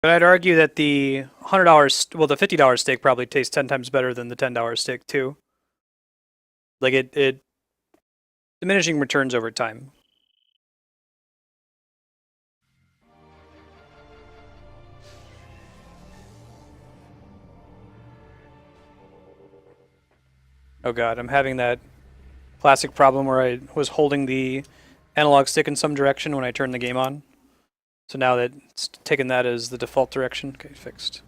But I'd argue that the $100, well, the $50 steak probably tastes 10 times better than the $10 steak too. Like it diminishing returns over time. Oh god, I'm having that classic problem where I was holding the analog stick in some direction when I turned the game on. So now that it's taken that as the default direction. Okay, fixed.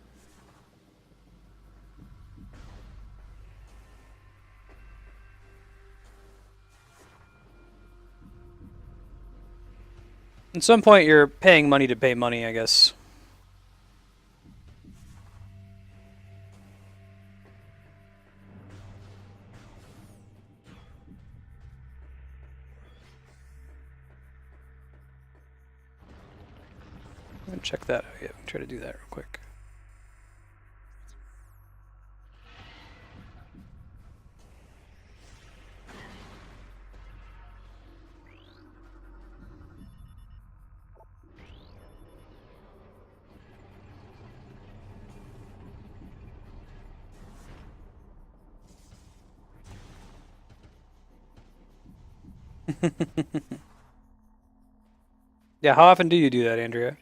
At some point, you're paying money to pay money, I guess. I'm gonna check that out. Yeah, try to do that real quick. Yeah, how often do you do that, Andrea?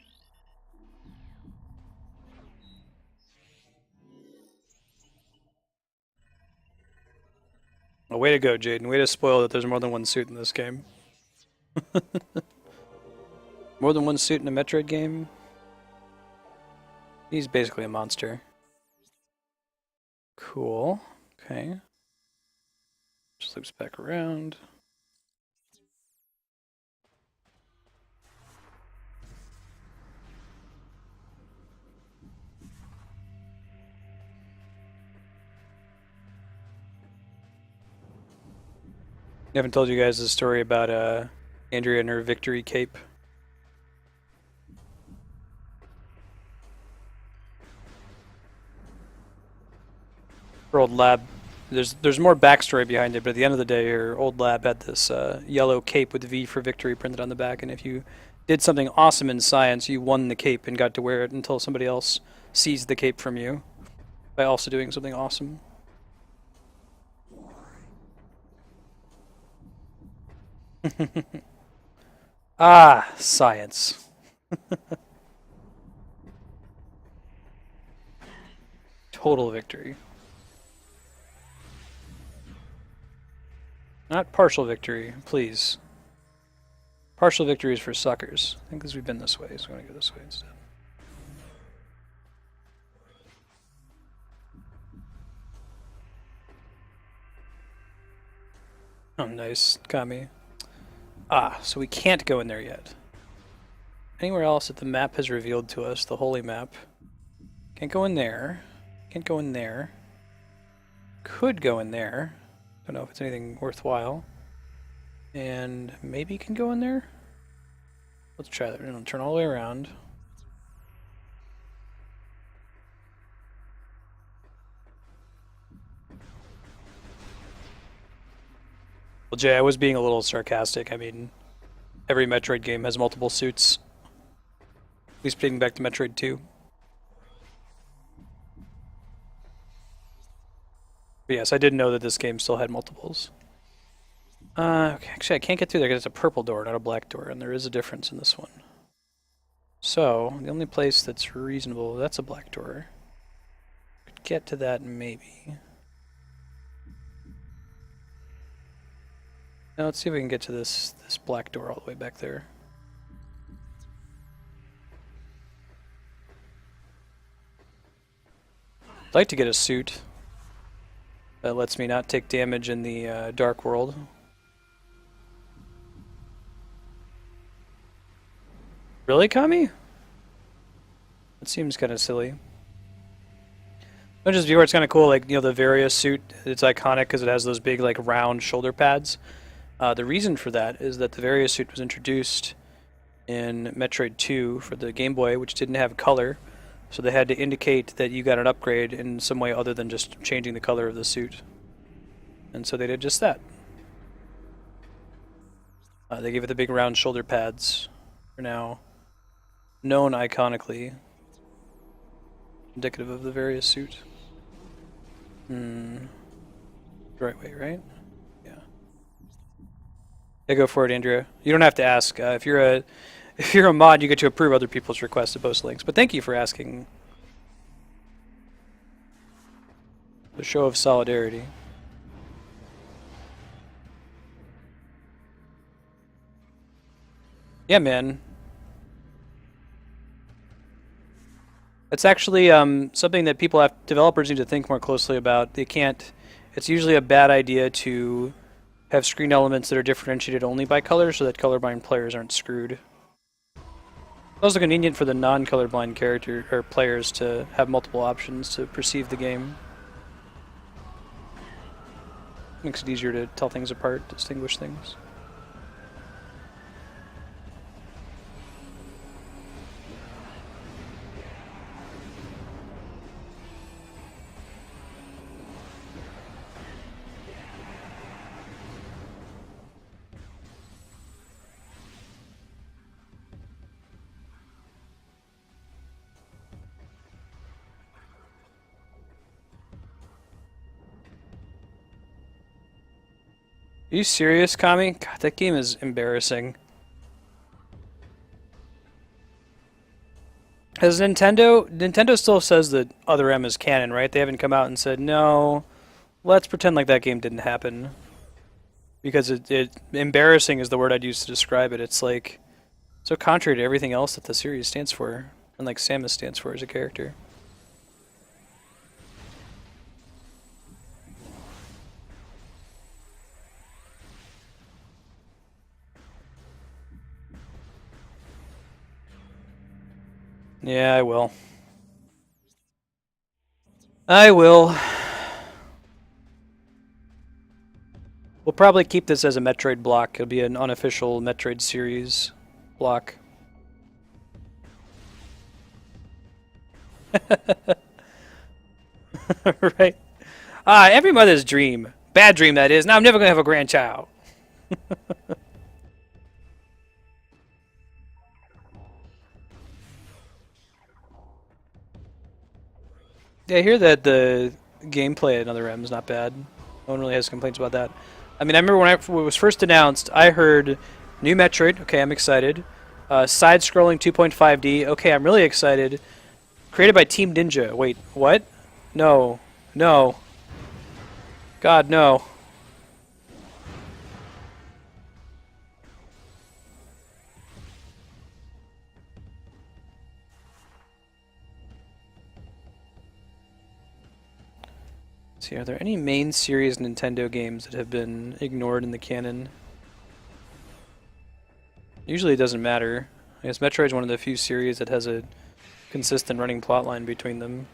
Oh, way to go, Jaden. Way to spoil that there's more than one suit in this game. More than one suit in a Metroid game? He's basically a monster. Cool. Okay. Just loops back around. I haven't told you guys the story about Andrea and her victory cape. Her old lab. There's more backstory behind it, but at the end of the day, her old lab had this yellow cape with V for victory printed on the back, and if you did something awesome in science, you won the cape and got to wear it until somebody else seized the cape from you by also doing something awesome. Ah, science. Total victory. Not partial victory, please. Partial victory is for suckers. I think because we've been this way, so I'm going to go this way instead. Oh, nice. Got me. Ah, so we can't go in there yet. Anywhere else that the map has revealed to us, the holy map. Can't go in there. Can't go in there. Could go in there. Don't know if it's anything worthwhile. And maybe can go in there? Let's try that. We're going to turn all the way around. Well, Jay, I was being a little sarcastic. I mean, every Metroid game has multiple suits. At least dating back to Metroid 2. But yes, I did know that this game still had multiples. Okay, actually, I can't get through there because it's a purple door, not a black door, and there is a difference in this one. So, the only place that's reasonable, that's a black door. Could get to that maybe. Now let's see if we can get to this black door all the way back there. I'd like to get a suit that lets me not take damage in the dark world. Really, Kami? That seems kind of silly. Don't just view it's kind of cool, like, you know, the Varia suit, it's iconic because it has those big, like, round shoulder pads. The reason for that is that the Varia suit was introduced in Metroid 2 for the Game Boy, which didn't have color, so they had to indicate that you got an upgrade in some way other than just changing the color of the suit. And so they did just that. They gave it the big round shoulder pads, for now known iconically indicative of the various suit. The right way, right? Yeah. Yeah, go for it, Andrea. You don't have to ask. If you're a mod, you get to approve other people's requests to post links. But thank you for asking. The show of solidarity. Yeah, man. It's actually something that developers need to think more closely about. They can't. It's usually a bad idea to have screen elements that are differentiated only by color, so that colorblind players aren't screwed. It's also convenient for the non-colorblind character or players to have multiple options to perceive the game. Makes it easier to tell things apart, distinguish things. Are you serious, Kami? God, that game is embarrassing. As Nintendo still says that Other M is canon, right? They haven't come out and said, no, let's pretend like that game didn't happen. Because embarrassing is the word I'd use to describe it. It's like, so contrary to everything else that the series stands for, and like Samus stands for as a character. Yeah, I will. I will. We'll probably keep this as a Metroid block. It'll be an unofficial Metroid series block. Right. Every mother's dream. Bad dream, that is. Now I'm never going to have a grandchild. Yeah, I hear that the gameplay at Another M is not bad. No one really has complaints about that. I mean, I remember when it was first announced, I heard new Metroid. Okay, I'm excited. Side-scrolling 2.5D. Okay, I'm really excited. Created by Team Ninja. Wait, what? No. No. God, no. Let's see, are there any main series Nintendo games that have been ignored in the canon? Usually it doesn't matter. I guess Metroid's one of the few series that has a consistent running plotline between them.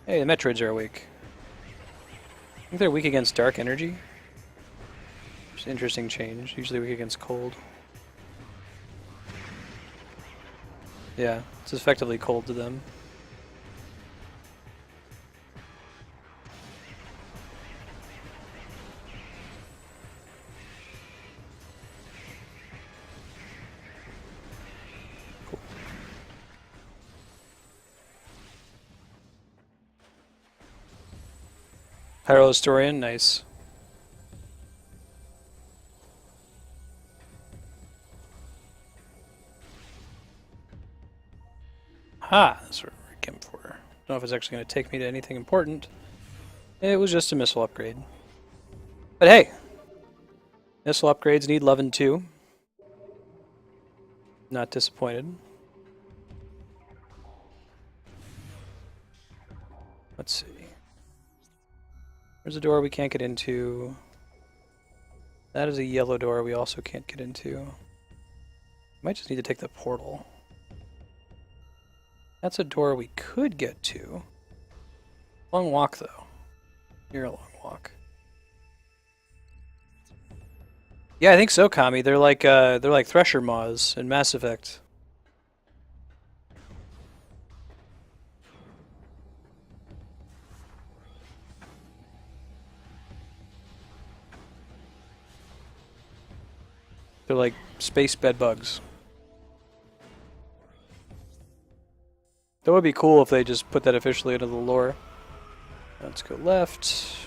Hey, the Metroids are awake. I think they're weak against dark energy. It's an interesting change. Usually weak against cold. Yeah, it's effectively cold to them. Cool. Pyro Historian, nice. Ha! That's what we came for. Don't know if it's actually going to take me to anything important. It was just a missile upgrade. But hey! Missile upgrades need loving too. Not disappointed. Let's see. There's a door we can't get into. That is a yellow door we also can't get into. Might just need to take the portal. That's a door we could get to. Long walk, though. You're a long walk. Yeah, I think so, Kami. They're like Thresher Maws in Mass Effect. They're like space bed bugs. That would be cool if they just put that officially into the lore. Let's go left.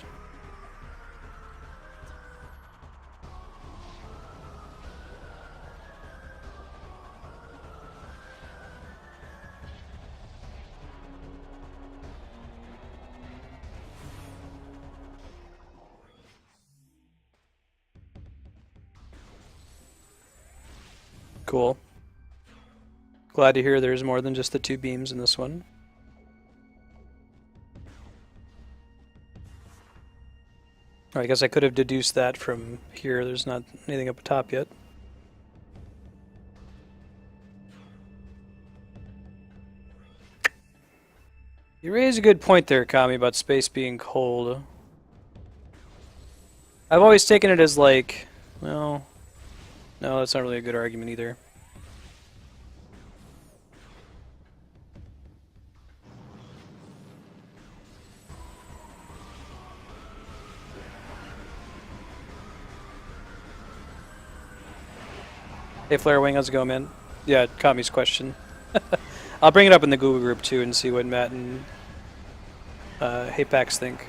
Cool. Glad to hear there's more than just the 2 beams in this one. I guess I could have deduced that from here. There's not anything up top yet. You raise a good point there, Kami, about space being cold. I've always taken it as like, well, no, that's not really a good argument either. Hey Flarewing, how's it going, man? Yeah, Kami's question. I'll bring it up in the Google group too and see what Matt and Haypax think.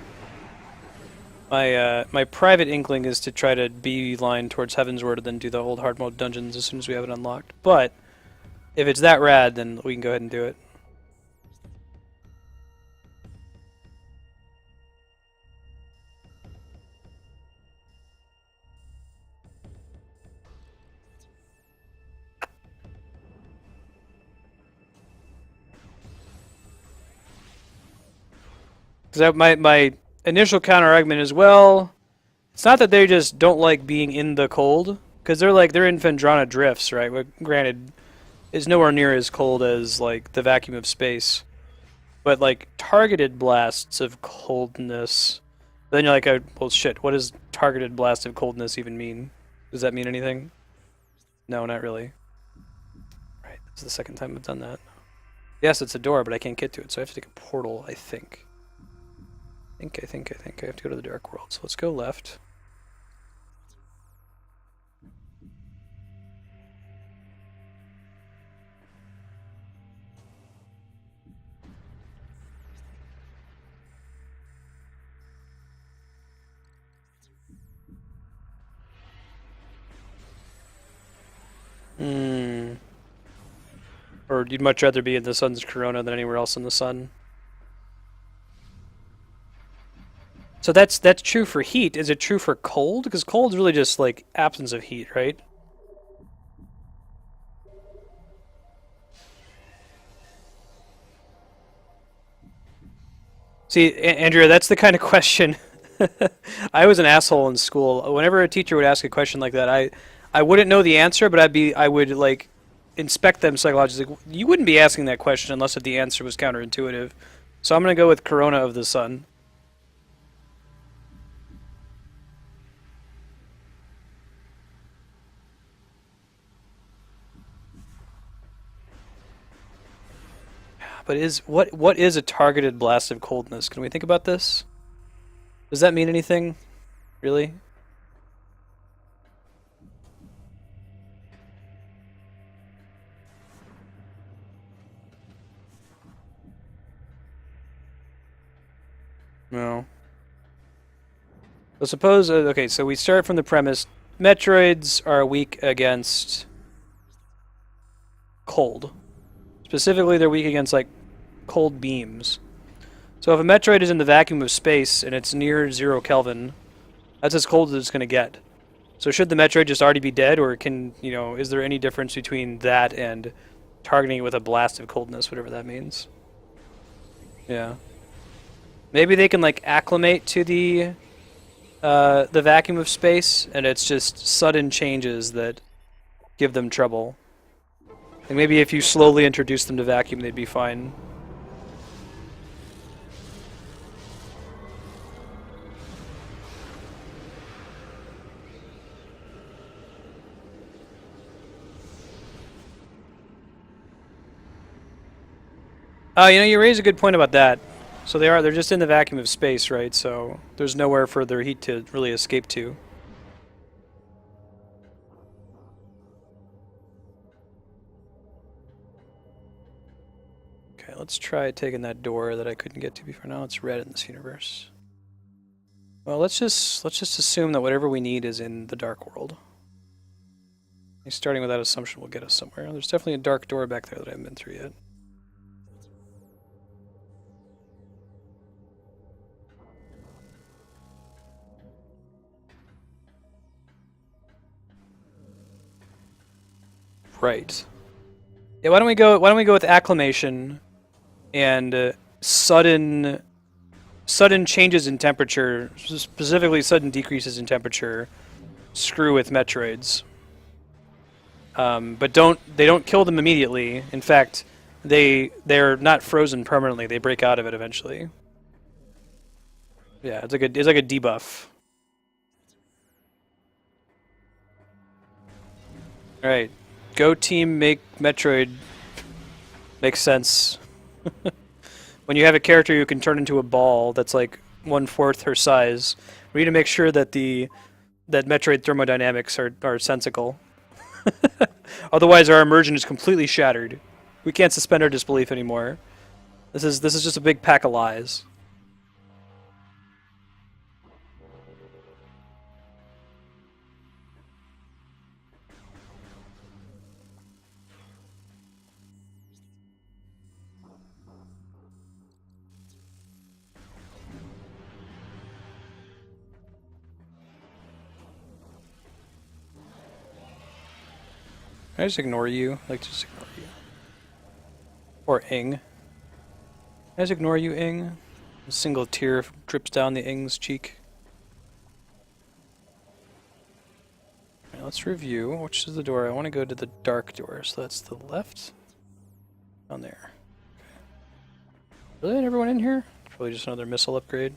My private inkling is to try to beeline towards Heavensward and then do the old hard mode dungeons as soon as we have it unlocked. But if it's that rad, then we can go ahead and do it. Because my initial counter argument is, well, it's not that they just don't like being in the cold, because they're in Phendrana drifts, right? But granted, it's nowhere near as cold as like the vacuum of space, but like targeted blasts of coldness. Then you're like, oh, well, shit. What does targeted blast of coldness even mean? Does that mean anything? No, not really. Right, this is the second time I've done that. Yes, it's a door, but I can't get to it, so I have to take a portal, I think. I think I have to go to the Dark World, so let's go left. Or you'd much rather be in the sun's corona than anywhere else in the sun? So that's true for heat. Is it true for cold? Because cold's really just like absence of heat, right? See, Andrea, that's the kind of question. I was an asshole in school. Whenever a teacher would ask a question like that, I wouldn't know the answer, but I would like inspect them psychologically. You wouldn't be asking that question unless the answer was counterintuitive. So I'm gonna go with Corona of the Sun. But what is a targeted blast of coldness? Can we think about this? Does that mean anything? Really? No. Well, suppose okay, so we start from the premise Metroids are weak against cold. Specifically, they're weak against like cold beams. So if a Metroid is in the vacuum of space and it's near 0 Kelvin, that's as cold as it's going to get. So should the Metroid just already be dead, or can, you know, is there any difference between that and targeting it with a blast of coldness, whatever that means? Yeah. Maybe they can like acclimate to the vacuum of space, and it's just sudden changes that give them trouble. And maybe if you slowly introduce them to vacuum, they'd be fine. You know, you raise a good point about that. So they're just in the vacuum of space, right? So there's nowhere for their heat to really escape to. Okay, let's try taking that door that I couldn't get to before. Now it's red in this universe. Well, let's just assume that whatever we need is in the dark world. Starting with that assumption will get us somewhere. There's definitely a dark door back there that I haven't been through yet. Right. Yeah, why don't we go with acclimation and sudden changes in temperature, specifically sudden decreases in temperature. Screw with Metroids. But they don't kill them immediately. In fact, they're not frozen permanently. They break out of it eventually. Yeah, it's like a debuff. All right, go team, make Metroid. Makes sense. When you have a character who can turn into a ball that's like 1/4 her size, we need to make sure that that Metroid thermodynamics are sensical. Otherwise, our immersion is completely shattered. We can't suspend our disbelief anymore. This is just a big pack of lies. Can I just ignore you? Like, just ignore you. Or Ing. Can I just ignore you, Ing? A single tear drips down the Ing's cheek. Right, let's review. Which is the door? I want to go to the dark door, so that's the left. Down there. Okay. Really? Everyone in here? Probably just another missile upgrade.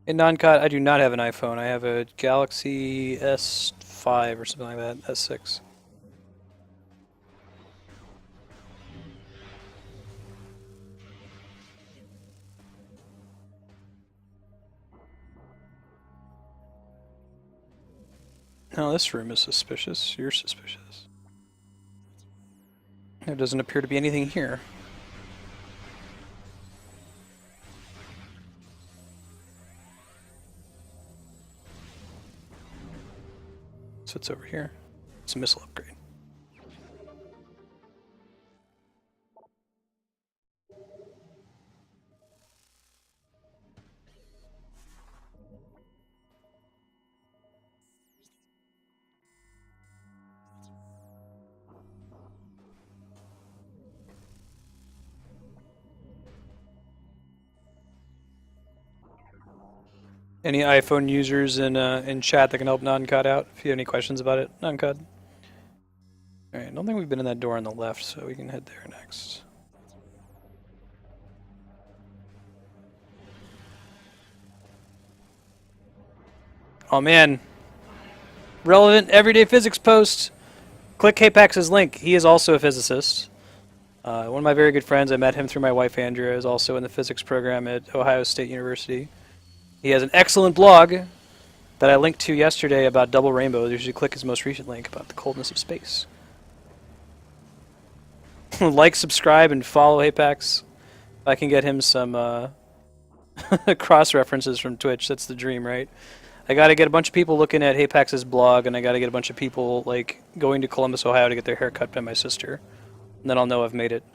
In non-COD, I do not have an iPhone. I have a Galaxy S5 or something like that. S6. No, this room is suspicious. You're suspicious. There doesn't appear to be anything here. So it's over here. It's a missile upgrade. Any iPhone users in chat that can help non-COD out if you have any questions about it? Non-COD. Alright, I don't think we've been in that door on the left, so we can head there next. Oh man. Relevant everyday physics post. Click Hapax's link. He is also a physicist. One of my very good friends, I met him through my wife Andrea, is also in the physics program at Ohio State University. He has an excellent blog that I linked to yesterday about double rainbows. You should click his most recent link about the coldness of space. Like, subscribe, and follow Hapax. If I can get him some cross references from Twitch, that's the dream, right? I gotta get a bunch of people looking at Hapax's blog, and I gotta get a bunch of people like going to Columbus, Ohio to get their hair cut by my sister. And then I'll know I've made it.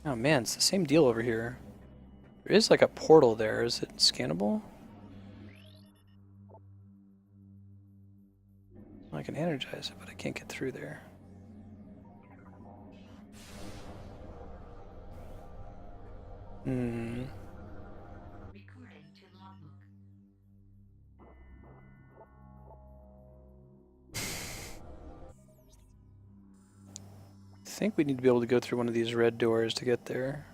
Oh man, it's the same deal over here. There is like a portal there. Is it scannable? I can energize it, but I can't get through there. Hmm. I think we need to be able to go through one of these red doors to get there.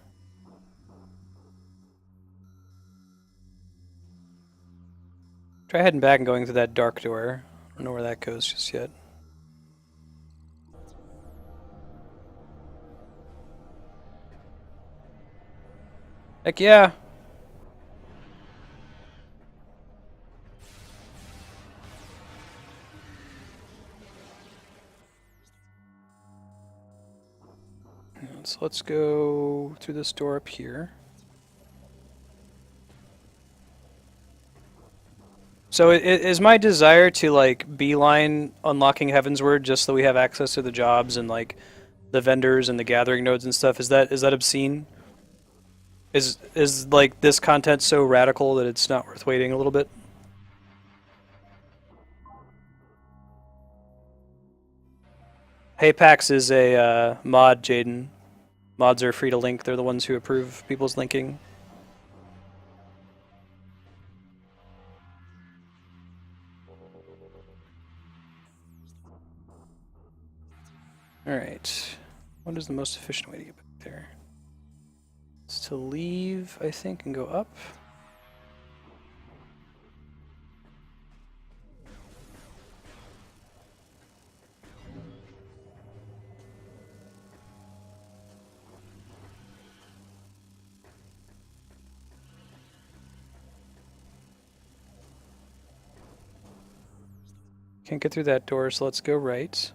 Try heading back and going through that dark door. I don't know where that goes just yet. Heck yeah! So let's go through this door up here. So it is my desire to like beeline unlocking Heavensward just so we have access to the jobs and like the vendors and the gathering nodes and stuff. Is that obscene? Is like this content so radical that it's not worth waiting a little bit? Haypax is a mod, Jaden. Mods are free to link. They're the ones who approve people's linking. Alright. What is the most efficient way to get back there? It's to leave, I think, and go up. Can't get through that door, so let's go right.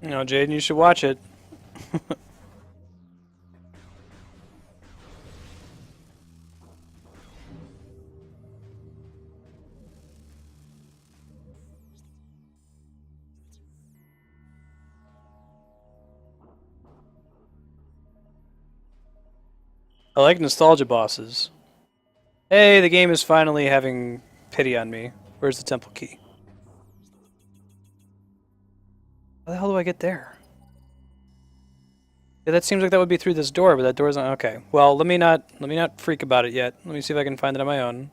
You know, Jaden, you should watch it. I like nostalgia bosses. Hey, the game is finally having pity on me. Where's the temple key? How the hell do I get there? Yeah, that seems like that would be through this door, but that door's not okay. Well, let me not freak about it yet. Let me see if I can find it on my own.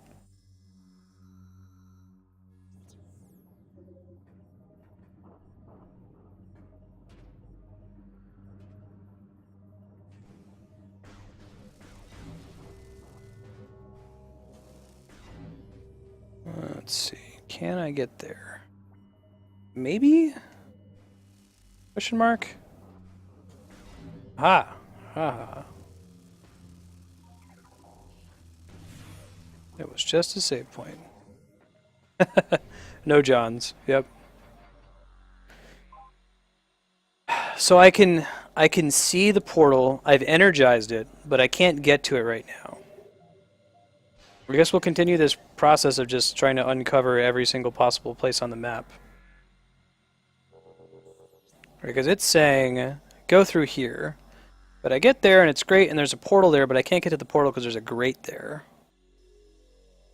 Let's see. Can I get there? Maybe? Question mark? Ha! Ha! It was just a save point. No Johns. Yep. So I can see the portal. I've energized it, but I can't get to it right now. I guess we'll continue this process of just trying to uncover every single possible place on the map. Because it's saying, go through here. But I get there and it's great and there's a portal there, but I can't get to the portal because there's a grate there.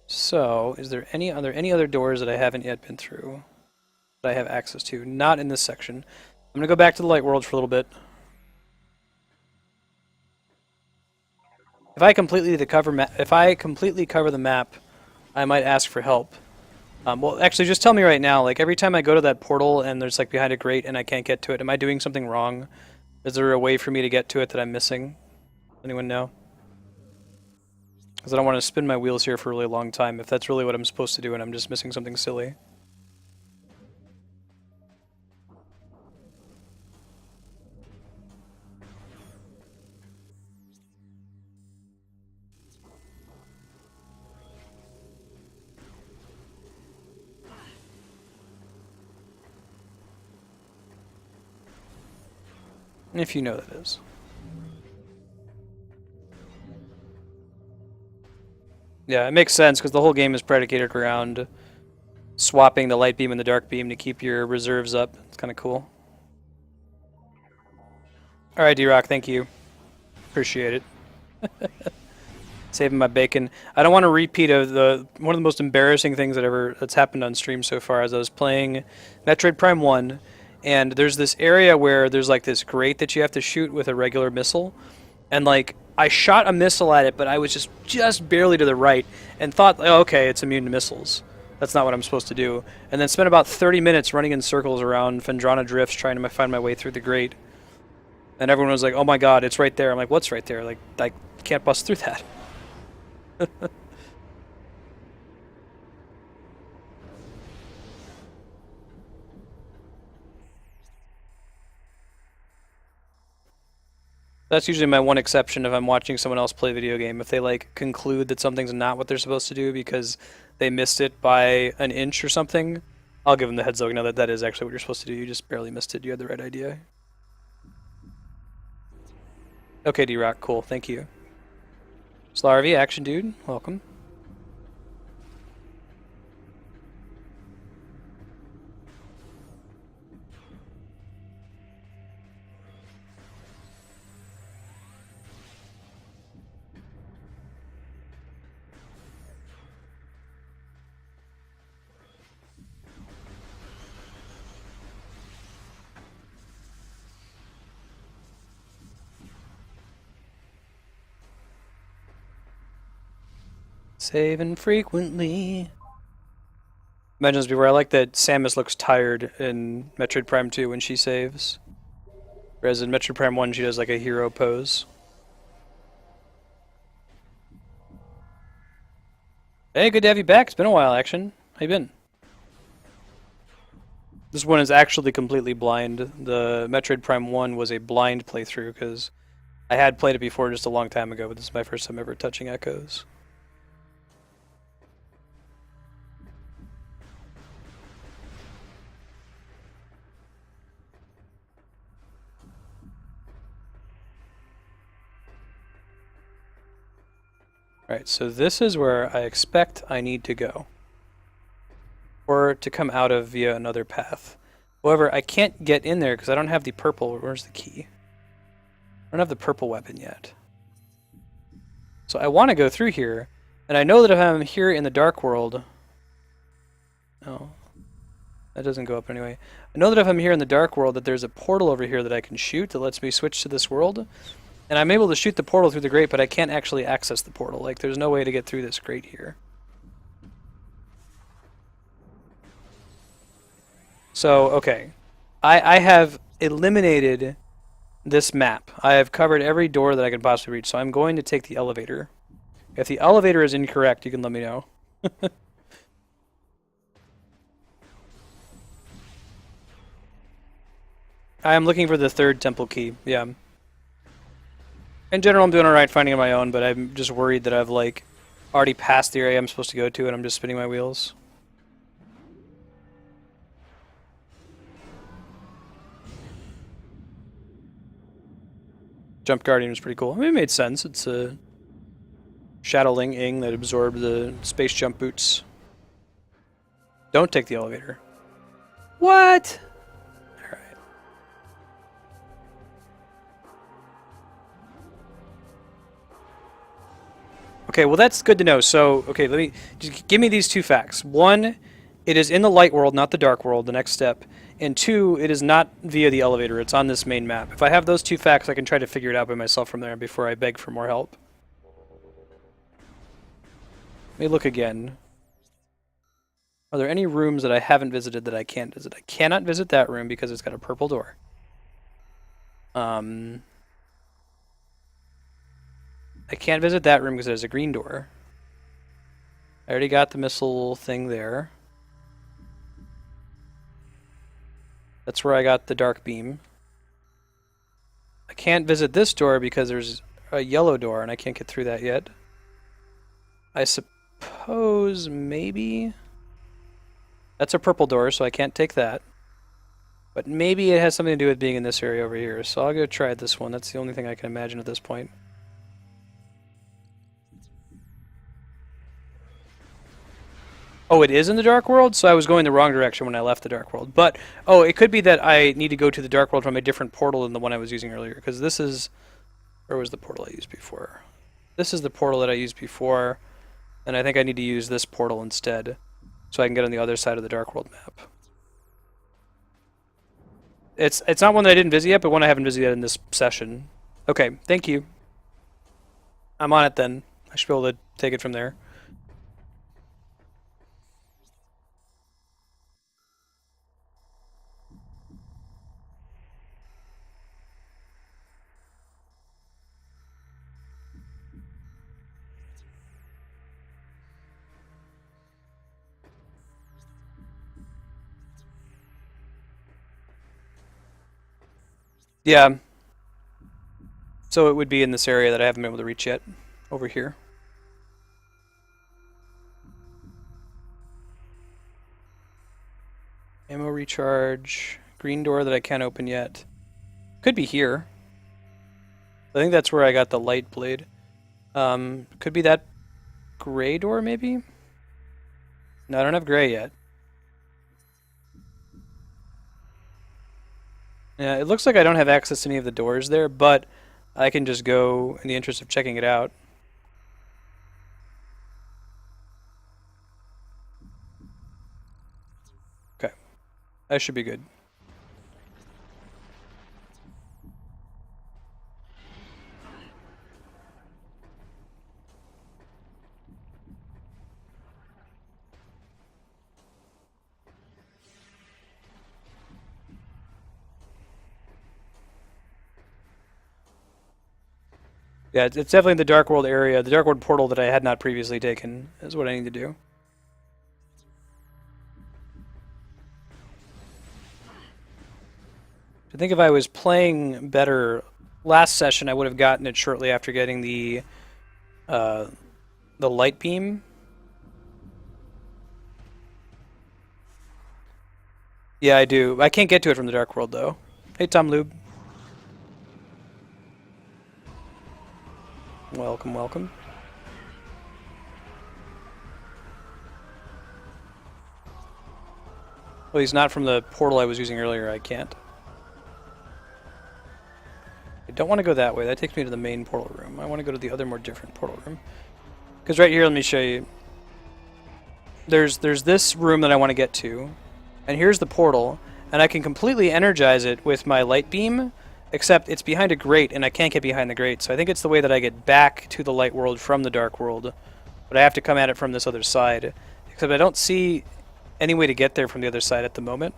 So, are there any other doors that I haven't yet been through that I have access to? Not in this section. I'm going to go back to the light world for a little bit. If I completely cover the map, I might ask for help. Well, actually, just tell me right now. Like every time I go to that portal and there's like behind a grate and I can't get to it, am I doing something wrong? Is there a way for me to get to it that I'm missing? Anyone know? Because I don't want to spin my wheels here for a really long time. If that's really what I'm supposed to do, and I'm just missing something silly. If you know that is. Yeah, it makes sense because the whole game is predicated around swapping the light beam and the dark beam to keep your reserves up. It's kind of cool. Alright, D-Rock, thank you. Appreciate it. Saving my bacon. I don't want to repeat of one of the most embarrassing things that's happened on stream so far as I was playing Metroid Prime 1, and there's this area where there's like this grate that you have to shoot with a regular missile, and like I shot a missile at it, but I was just barely to the right and thought, oh, okay, it's immune to missiles. That's not what I'm supposed to do. And then spent about 30 minutes running in circles around Fendrana Drifts trying to find my way through the grate. And everyone was like, oh my god, it's right there. I'm like, what's right there? Like, I can't bust through that. That's usually my one exception if I'm watching someone else play a video game. If they like conclude that something's not what they're supposed to do because they missed it by an inch or something, I'll give them the heads up. Know that that is actually what you're supposed to do. You just barely missed it. You had the right idea. Okay, D-Rock, cool. Thank you. Slarvy, action dude, welcome. Saving frequently. Mentions before, I like that Samus looks tired in Metroid Prime 2 when she saves. Whereas in Metroid Prime 1 she does like a hero pose. Hey, good to have you back. It's been a while, Action. How you been? This one is actually completely blind. The Metroid Prime 1 was a blind playthrough because I had played it before just a long time ago, but this is my first time ever touching Echoes. Alright, so this is where I expect I need to go. Or to come out of via another path. However, I can't get in there because I don't have the purple. Where's the key? I don't have the purple weapon yet. So I want to go through here, and I know that if I'm here in the Dark World... Oh, that doesn't go up anyway. I know that if I'm here in the Dark World that there's a portal over here that I can shoot that lets me switch to this world. And I'm able to shoot the portal through the grate, but I can't actually access the portal. Like, there's no way to get through this grate here. So, okay. I have eliminated this map. I have covered every door that I can possibly reach, so I'm going to take the elevator. If the elevator is incorrect, you can let me know. I am looking for the third temple key, yeah. In general, I'm doing alright finding it on my own, but I'm just worried that I've, like, already passed the area I'm supposed to go to and I'm just spinning my wheels. Jump Guardian was pretty cool. I mean, it made sense. It's a Shadowling Ing that absorbed the space jump boots. Don't take the elevator. What? Alright. Okay, well that's good to know. So, okay, let me just give me these two facts. One, it is in the light world, not the dark world, the next step. And two, it is not via the elevator. It's on this main map. If I have those two facts, I can try to figure it out by myself from there before I beg for more help. Let me look again. Are there any rooms that I haven't visited that I can't visit? I cannot visit that room because it's got a purple door. I can't visit that room because it has a green door. I already got the missile thing there. That's where I got the dark beam. I can't visit this door because there's a yellow door and I can't get through that yet. I suppose maybe... That's a purple door, so I can't take that. But maybe it has something to do with being in this area over here, so I'll go try this one. That's the only thing I can imagine at this point. Oh, it is in the Dark World? So I was going the wrong direction when I left the Dark World. But, oh, it could be that I need to go to the Dark World from a different portal than the one I was using earlier. Because this is... Where was the portal I used before? This is the portal that I used before. And I think I need to use this portal instead. So I can get on the other side of the Dark World map. It's not one that I didn't visit yet, but one I haven't visited yet in this session. Okay, thank you. I'm on it then. I should be able to take it from there. Yeah. So it would be in this area that I haven't been able to reach yet, over here. Ammo recharge, green door that I can't open yet. Could be here. I think that's where I got the light blade. Could be that gray door, maybe? No, I don't have gray yet. Yeah, it looks like I don't have access to any of the doors there, but I can just go in the interest of checking it out. Okay, that should be good. Yeah, it's definitely the Dark World area, the Dark World portal that I had not previously taken is what I need to do. I think if I was playing better last session, I would have gotten it shortly after getting the light beam. Yeah, I do. I can't get to it from the Dark World though. Hey, Tom Lube. Welcome, welcome. Well, he's not from the portal I was using earlier. I can't. I don't want to go that way. That takes me to the main portal room. I want to go to the other, more different portal room. Because right here, let me show you. There's this room that I want to get to, and here's the portal, and I can completely energize it with my light beam, except it's behind a grate, and I can't get behind the grate. So I think it's the way that I get back to the light world from the dark world, but I have to come at it from this other side. Except I don't see any way to get there from the other side at the moment.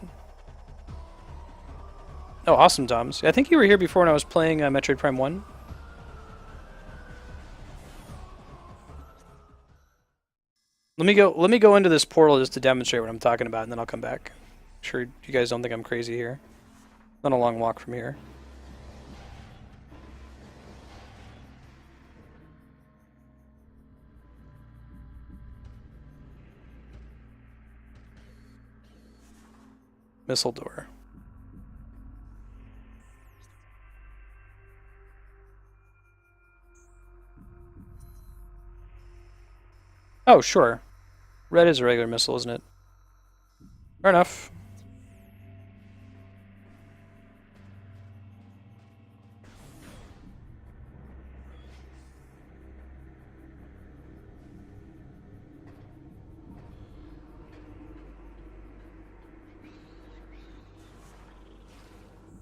Oh, awesome, Toms. I think you were here before when I was playing Metroid Prime 1. Let me go into this portal just to demonstrate what I'm talking about, and then I'll come back. Sure, you guys don't think I'm crazy here. Not a long walk from here. Missile door. Oh, sure. Red is a regular missile, isn't it? Fair enough.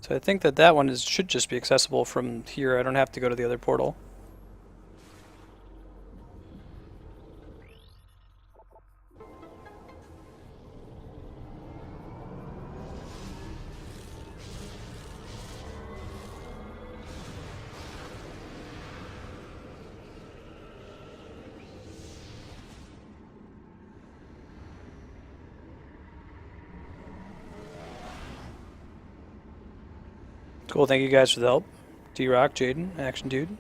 So I think that one should just be accessible from here. I don't have to go to the other portal. Cool, thank you guys for the help. D-Rock, Jaden, Action Dude.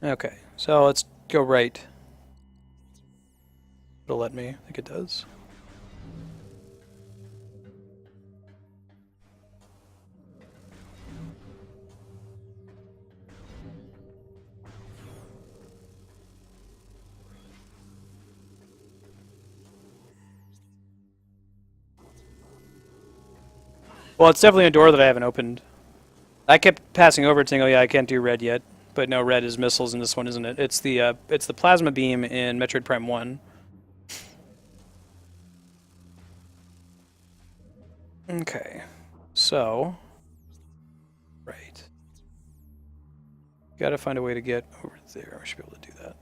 Okay, so let's go right. It'll let me, I think it does. Well, it's definitely a door that I haven't opened. I kept passing over it saying, oh yeah, I can't do red yet. But no, red is missiles in this one, isn't it? It's the plasma beam in Metroid Prime 1. Okay, so... Right. Gotta find a way to get over there. I should be able to do that.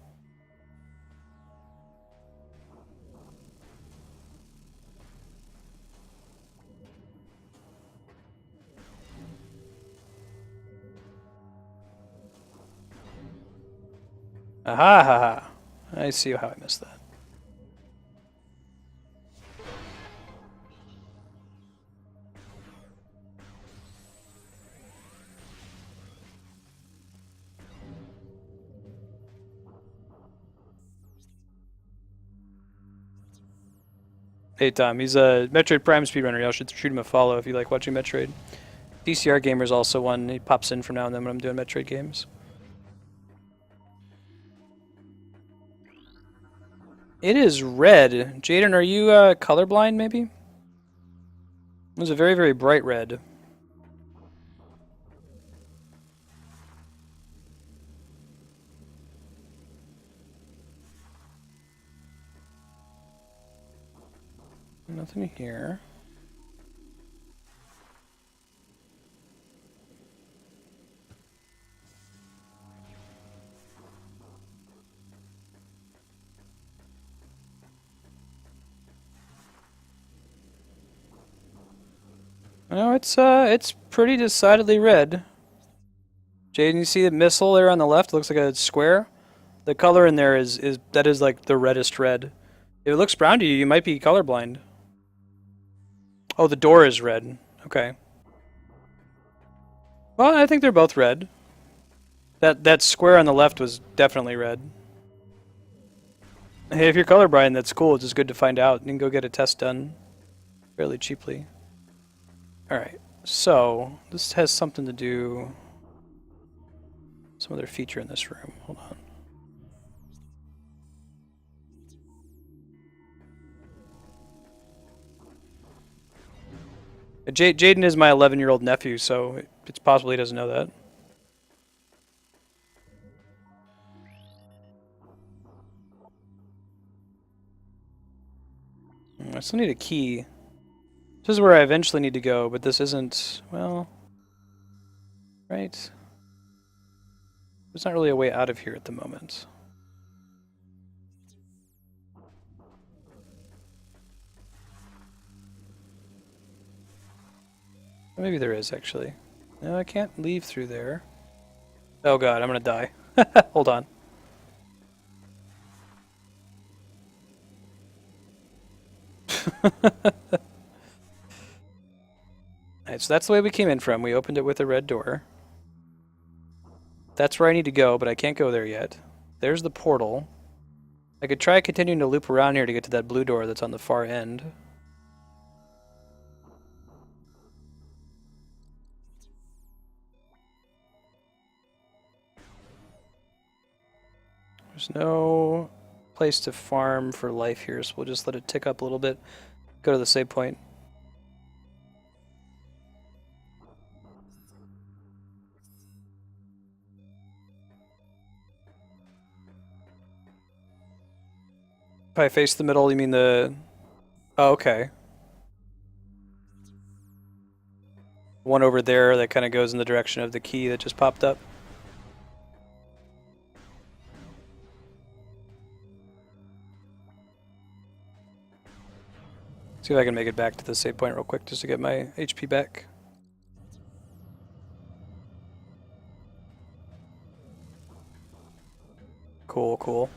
Aha, ha, ha. I see how I missed that. Hey Tom, he's a Metroid Prime speedrunner. Y'all should shoot him a follow if you like watching Metroid. DCR Gamer's also one. He pops in from now and then when I'm doing Metroid games. It is red. Jaden, are you colorblind maybe? It was a very, very bright red. Nothing here. No, it's pretty decidedly red. Jaden, you see the missile there on the left? It looks like a square. The color in there is that is like the reddest red. If it looks brown to you, you might be colorblind. Oh, the door is red. Okay. Well, I think they're both red. That square on the left was definitely red. Hey, if you're colorblind, that's cool. It's just good to find out. You can go get a test done fairly cheaply. Alright, so this has something to do... Some other feature in this room. Hold on. Jaden is my 11-year-old nephew, so it's possible he doesn't know that. I still need a key. This is where I eventually need to go, but this isn't, well... Right. There's not really a way out of here at the moment. Maybe there is, actually. No, I can't leave through there. Oh god, I'm gonna die. Hold on. Alright, so that's the way we came in from. We opened it with a red door. That's where I need to go, but I can't go there yet. There's the portal. I could try continuing to loop around here to get to that blue door that's on the far end. There's no place to farm for life here, so we'll just let it tick up a little bit. Go to the save point. If I face the middle, you mean the... Oh, okay. One over there that kind of goes in the direction of the key that just popped up. See if I can make it back to the save point real quick just to get my HP back. Cool, cool.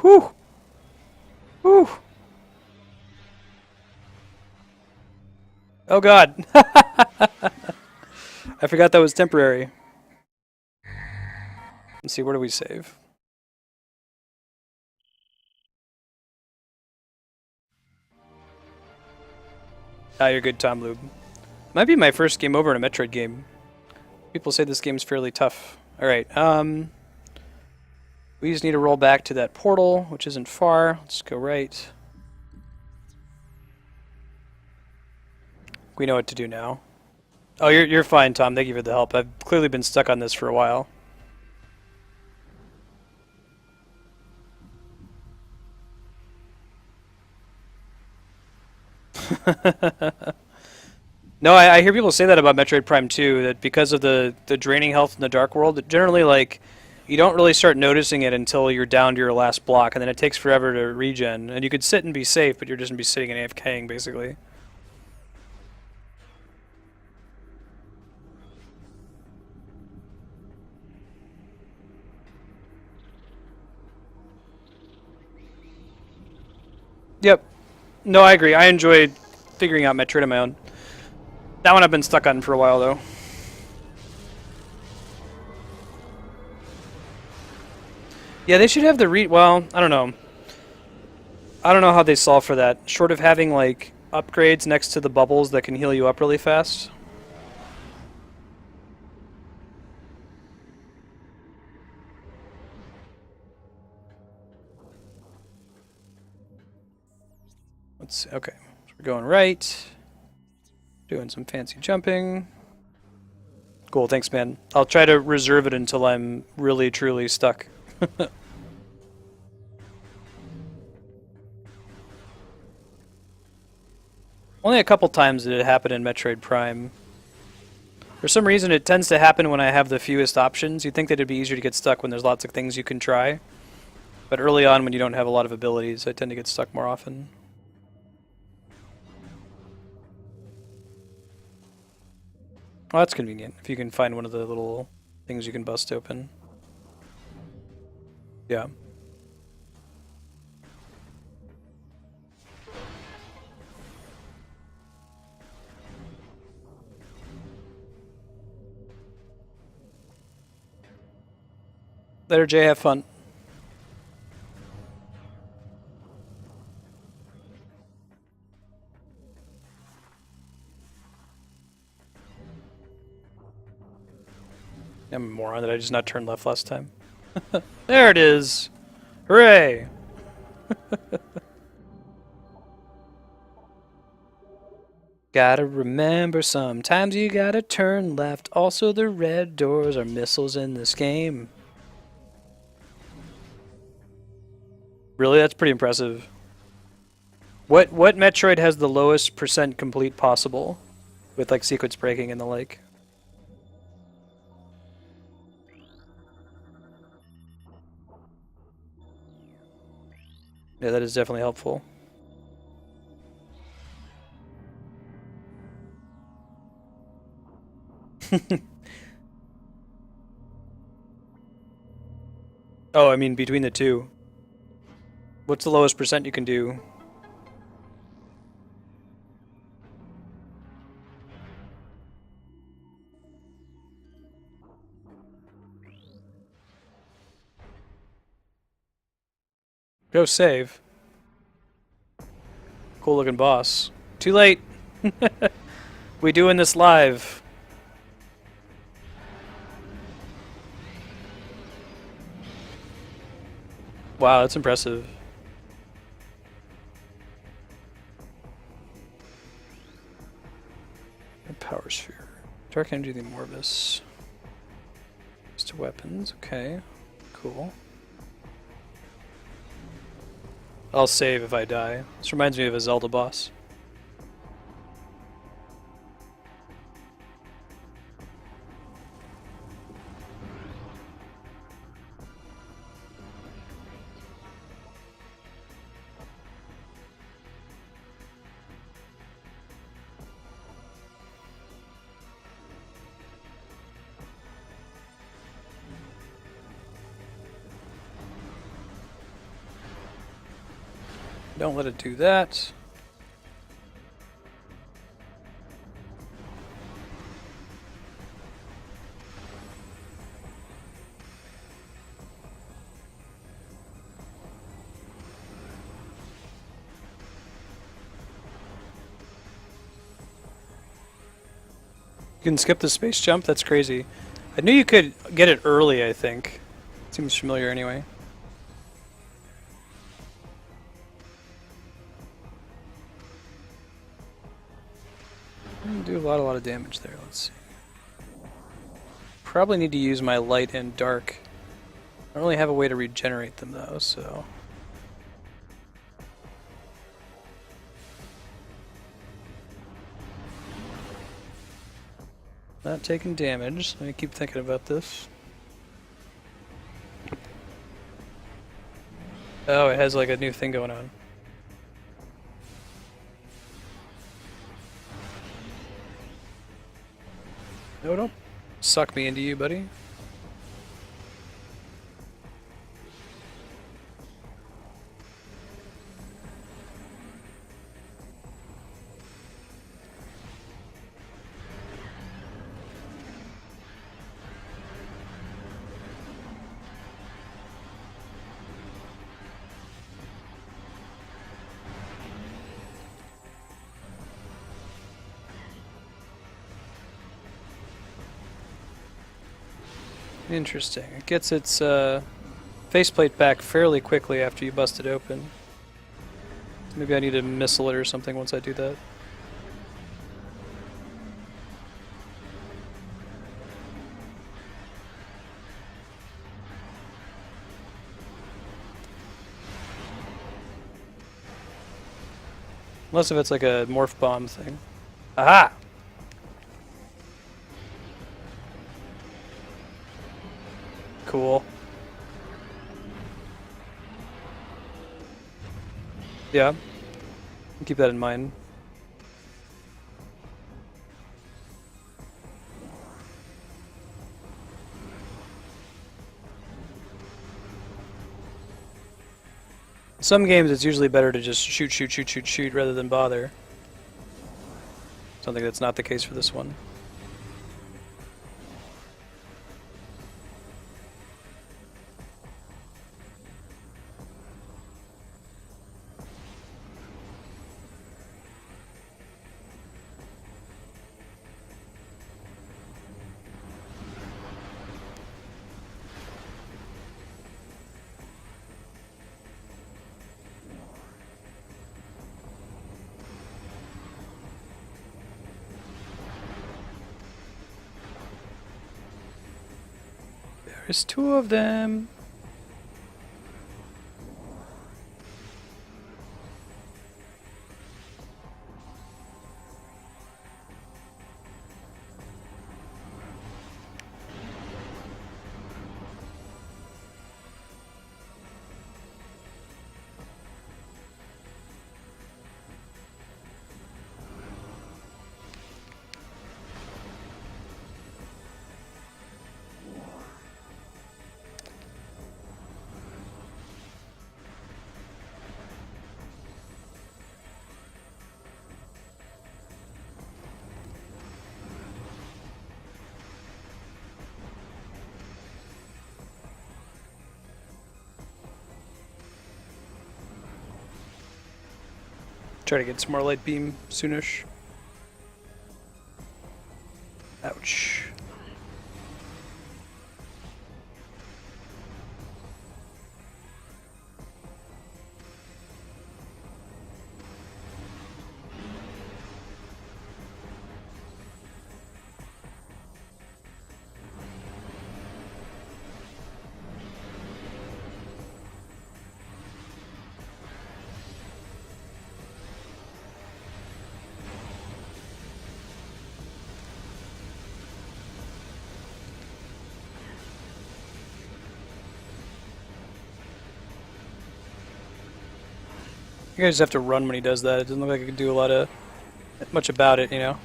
Whew! Whew! Oh god! I forgot that was temporary. Let's see, where do we save? Ah, you're good, Tom Lube. Might be my first game over in a Metroid game. People say this game's fairly tough. Alright, we just need to roll back to that portal, which isn't far. Let's go right. We know what to do now. Oh, you're fine, Tom. Thank you for the help. I've clearly been stuck on this for a while. No, I hear people say that about Metroid Prime 2, that because of the draining health in the Dark World, that generally, like, you don't really start noticing it until you're down to your last block, and then it takes forever to regen. And you could sit and be safe, but you're just going to be sitting and AFKing, basically. Yep. No, I agree. I enjoyed figuring out Metroid on my own. That one I've been stuck on for a while, though. Yeah, they should have the well, I don't know. I don't know how they solve for that. Short of having, like, upgrades next to the bubbles that can heal you up really fast. Let's see. Okay. So we're going right. Doing some fancy jumping. Cool, thanks, man. I'll try to reserve it until I'm really, truly stuck. Only a couple times did it happen in Metroid Prime. For some reason, it tends to happen when I have the fewest options. You'd think that it'd be easier to get stuck when there's lots of things you can try. But early on, when you don't have a lot of abilities, I tend to get stuck more often. Oh, that's convenient, if you can find one of the little things you can bust open. Yeah. Later, Jay, have fun. I'm a moron that I just not turned left last time. There it is! Hooray! Gotta remember, sometimes you gotta turn left. Also, the red doors are missiles in this game. Really? That's pretty impressive. What Metroid has the lowest percent complete possible? With, like, sequence breaking and the like? Yeah, that is definitely helpful. Oh, I mean, between the two. What's the lowest percent you can do? Go save. Cool looking boss. Too late! We doing this live. Wow, that's impressive. Power sphere. Dark energy, the Amorbis. To weapons, okay. Cool. I'll save if I die. This reminds me of a Zelda boss. Don't let it do that. You can skip the space jump? That's crazy. I knew you could get it early, I think. Seems familiar anyway. Do a lot of damage there. Let's see. Probably need to use my light and dark. I don't really have a way to regenerate them though, so. Not taking damage. Let me keep thinking about this. Oh, it has like a new thing going on. No, don't suck me into you, buddy. Interesting. It gets its faceplate back fairly quickly after you bust it open. Maybe I need to missile it or something once I do that. Unless if it's like a morph bomb thing. Aha! Cool. Yeah. Keep that in mind. Some games it's usually better to just shoot rather than bother. Something that's not the case for this one. There's two of them. Try to get some more light beam soonish. Ouch. You guys have to run when he does that. It doesn't look like I can do much about it, you know.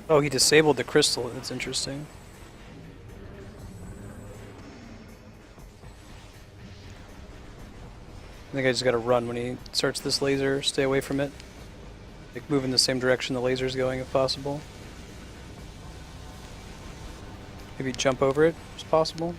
Oh, he disabled the crystal. That's interesting. I think I just gotta run when he starts this laser. Stay away from it. Like move in the same direction the laser's going if possible. Maybe jump over it if possible.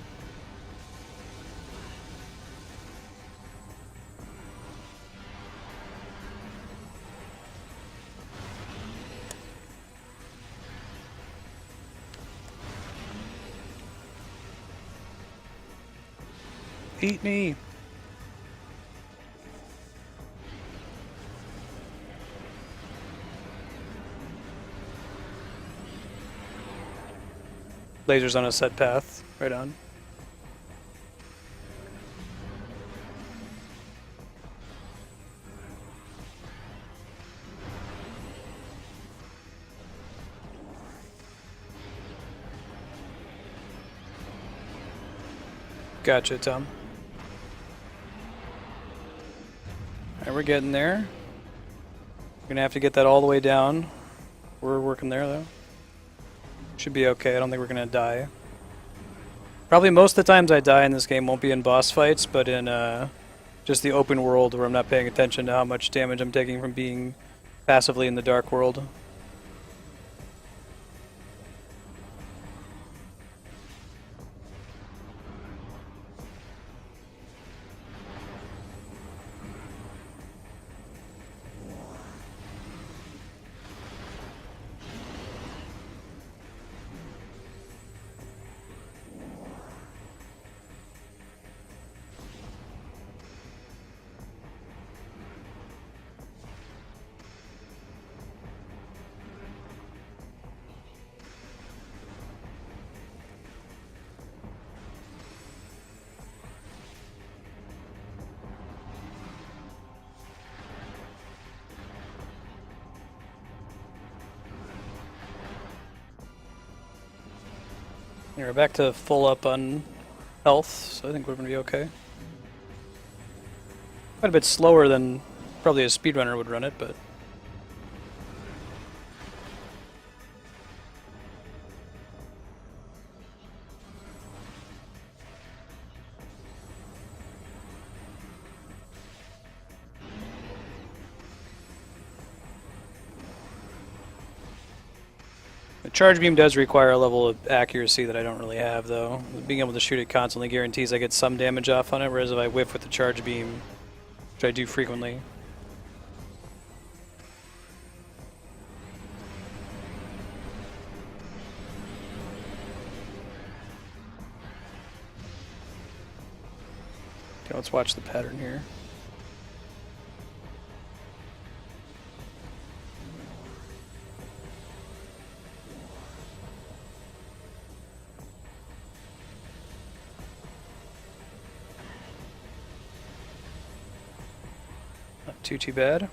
Eat me! Laser's on a set path. Right on. Gotcha, Tom. Alright, we're getting there. We're gonna have to get that all the way down. We're working there, though. Should be okay. I don't think we're gonna die. Probably most of the times I die in this game won't be in boss fights, but in just the open world where I'm not paying attention to how much damage I'm taking from being passively in the dark world. We're back to full up on health, so I think we're gonna be okay. Quite a bit slower than probably a speedrunner would run it, but the charge beam does require a level of accuracy that I don't really have, though. Being able to shoot it constantly guarantees I get some damage off on it, whereas if I whiff with the charge beam, which I do frequently. Okay, let's watch the pattern here. Not too bad.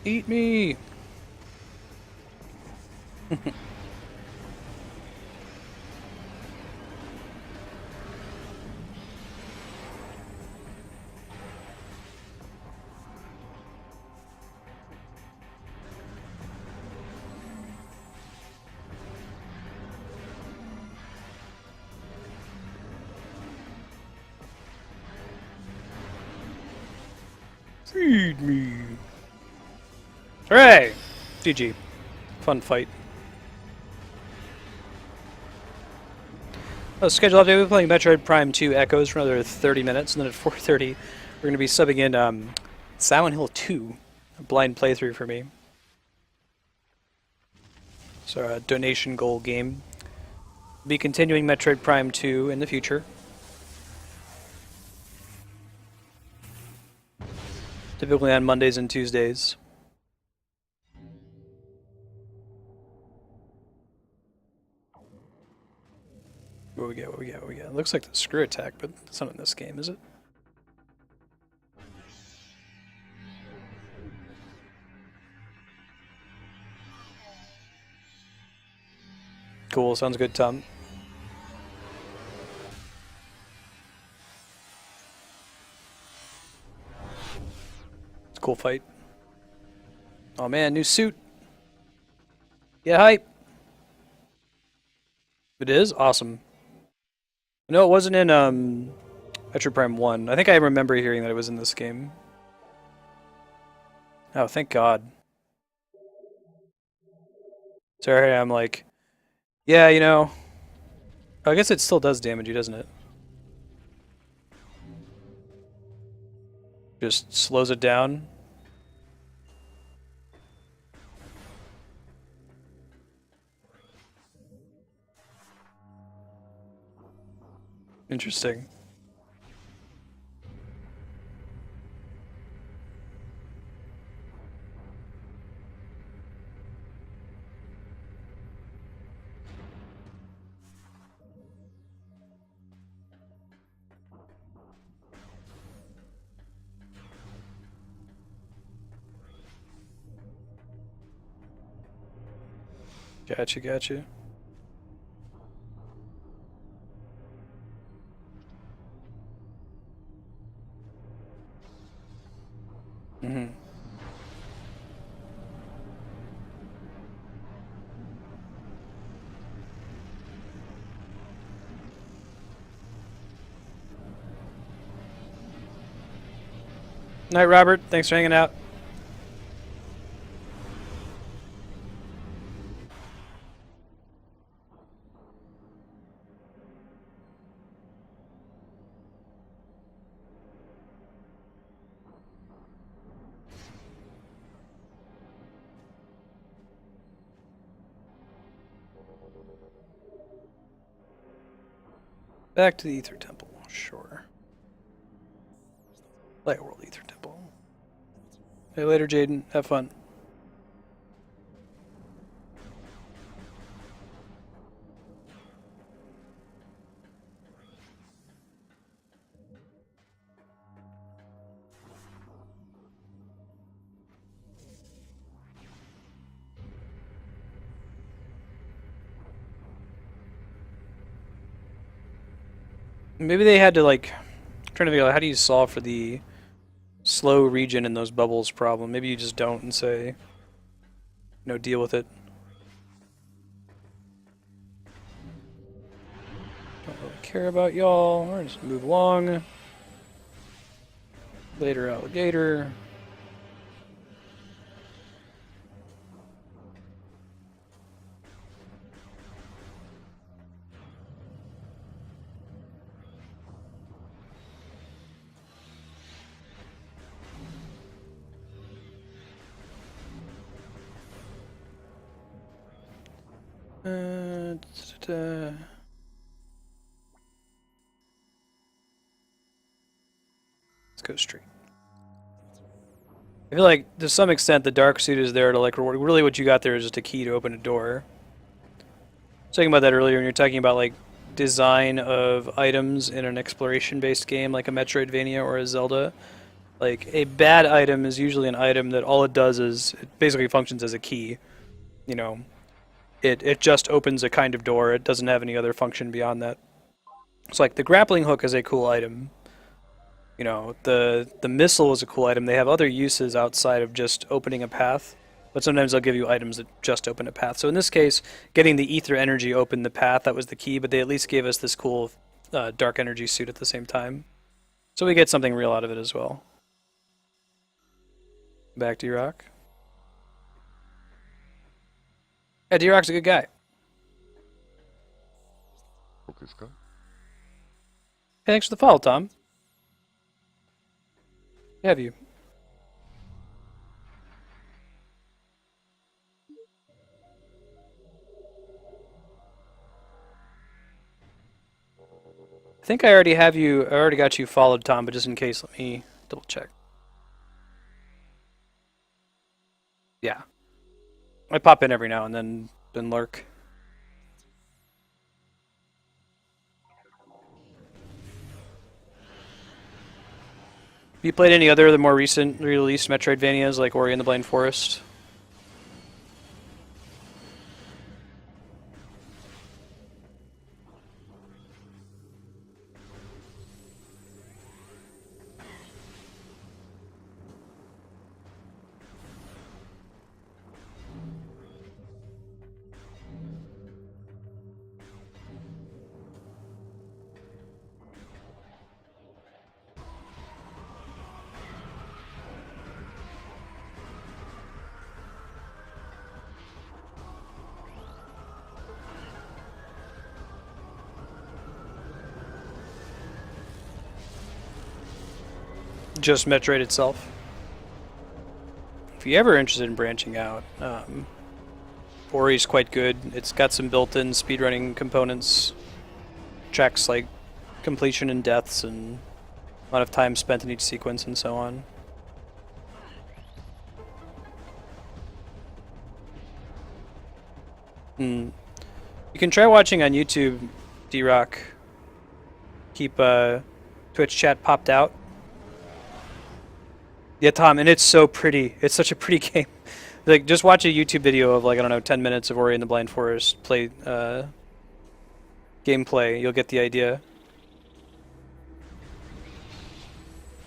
Eat me! Feed me! Hooray! GG. Fun fight. Oh, schedule update. We're playing Metroid Prime 2 Echoes for another 30 minutes, and then at 4:30 we're going to be subbing in Silent Hill 2, a blind playthrough for me. So a donation goal game. We'll be continuing Metroid Prime 2 in the future. Typically on Mondays and Tuesdays. What we get? What we get? What we get? It looks like the screw attack, but it's not in this game, is it? Cool. Sounds good, Tom. It's a cool fight. Oh man, new suit. Yeah, hype. It is awesome. No, it wasn't in Metroid Prime 1. I think I remember hearing that it was in this game. Oh, thank God. Sorry, I'm like, yeah, you know. I guess it still does damage you, doesn't it? Just slows it down. Interesting. Gotcha, gotcha. Mm-hmm. Night, Robert. Thanks for hanging out. Back to the Ether Temple. Sure. Light World Ether Temple. Hey, later, Jaden. Have fun. Maybe they had to like trying to figure out how do you solve for the slow region in those bubbles problem. Maybe you just don't and say no, deal with it. Don't really care about y'all. We're just move along. Later, alligator. Da. Let's go straight. I feel like to some extent the dark suit is there to like reward. Really, what you got there is just a key to open a door. I was talking about that earlier when you're talking about like design of items in an exploration-based game like a Metroidvania or a Zelda. Like a bad item is usually an item that all it does is it basically functions as a key. You know, it just opens a kind of door. It doesn't have any other function beyond that. So like the grappling hook is a cool item. You know, the missile is a cool item. They have other uses outside of just opening a path, but sometimes they'll give you items that just open a path. So in this case, getting the ether energy opened the path. That was the key, but they at least gave us this cool dark energy suit at the same time. So we get something real out of it as well. Back to D-Rock. Yeah, D-Rock's a good guy. Okay, Scott. Hey, thanks for the follow, Tom. Have you? I think I already have you. I already got you followed, Tom. But just in case, let me double check. Yeah, I pop in every now and then lurk. Have you played any other of the more recent released Metroidvanias like Ori and the Blind Forest? Just Metroid itself. If you're ever interested in branching out, Ori's quite good. It's got some built-in speedrunning components, tracks like completion and deaths and amount of time spent in each sequence and so on. You can try watching on YouTube, D-Rock. Keep Twitch chat popped out. Yeah, Tom, and it's so pretty. It's such a pretty game. Like, just watch a YouTube video of like, I don't know, 10 minutes of Ori and the Blind Forest play gameplay. You'll get the idea.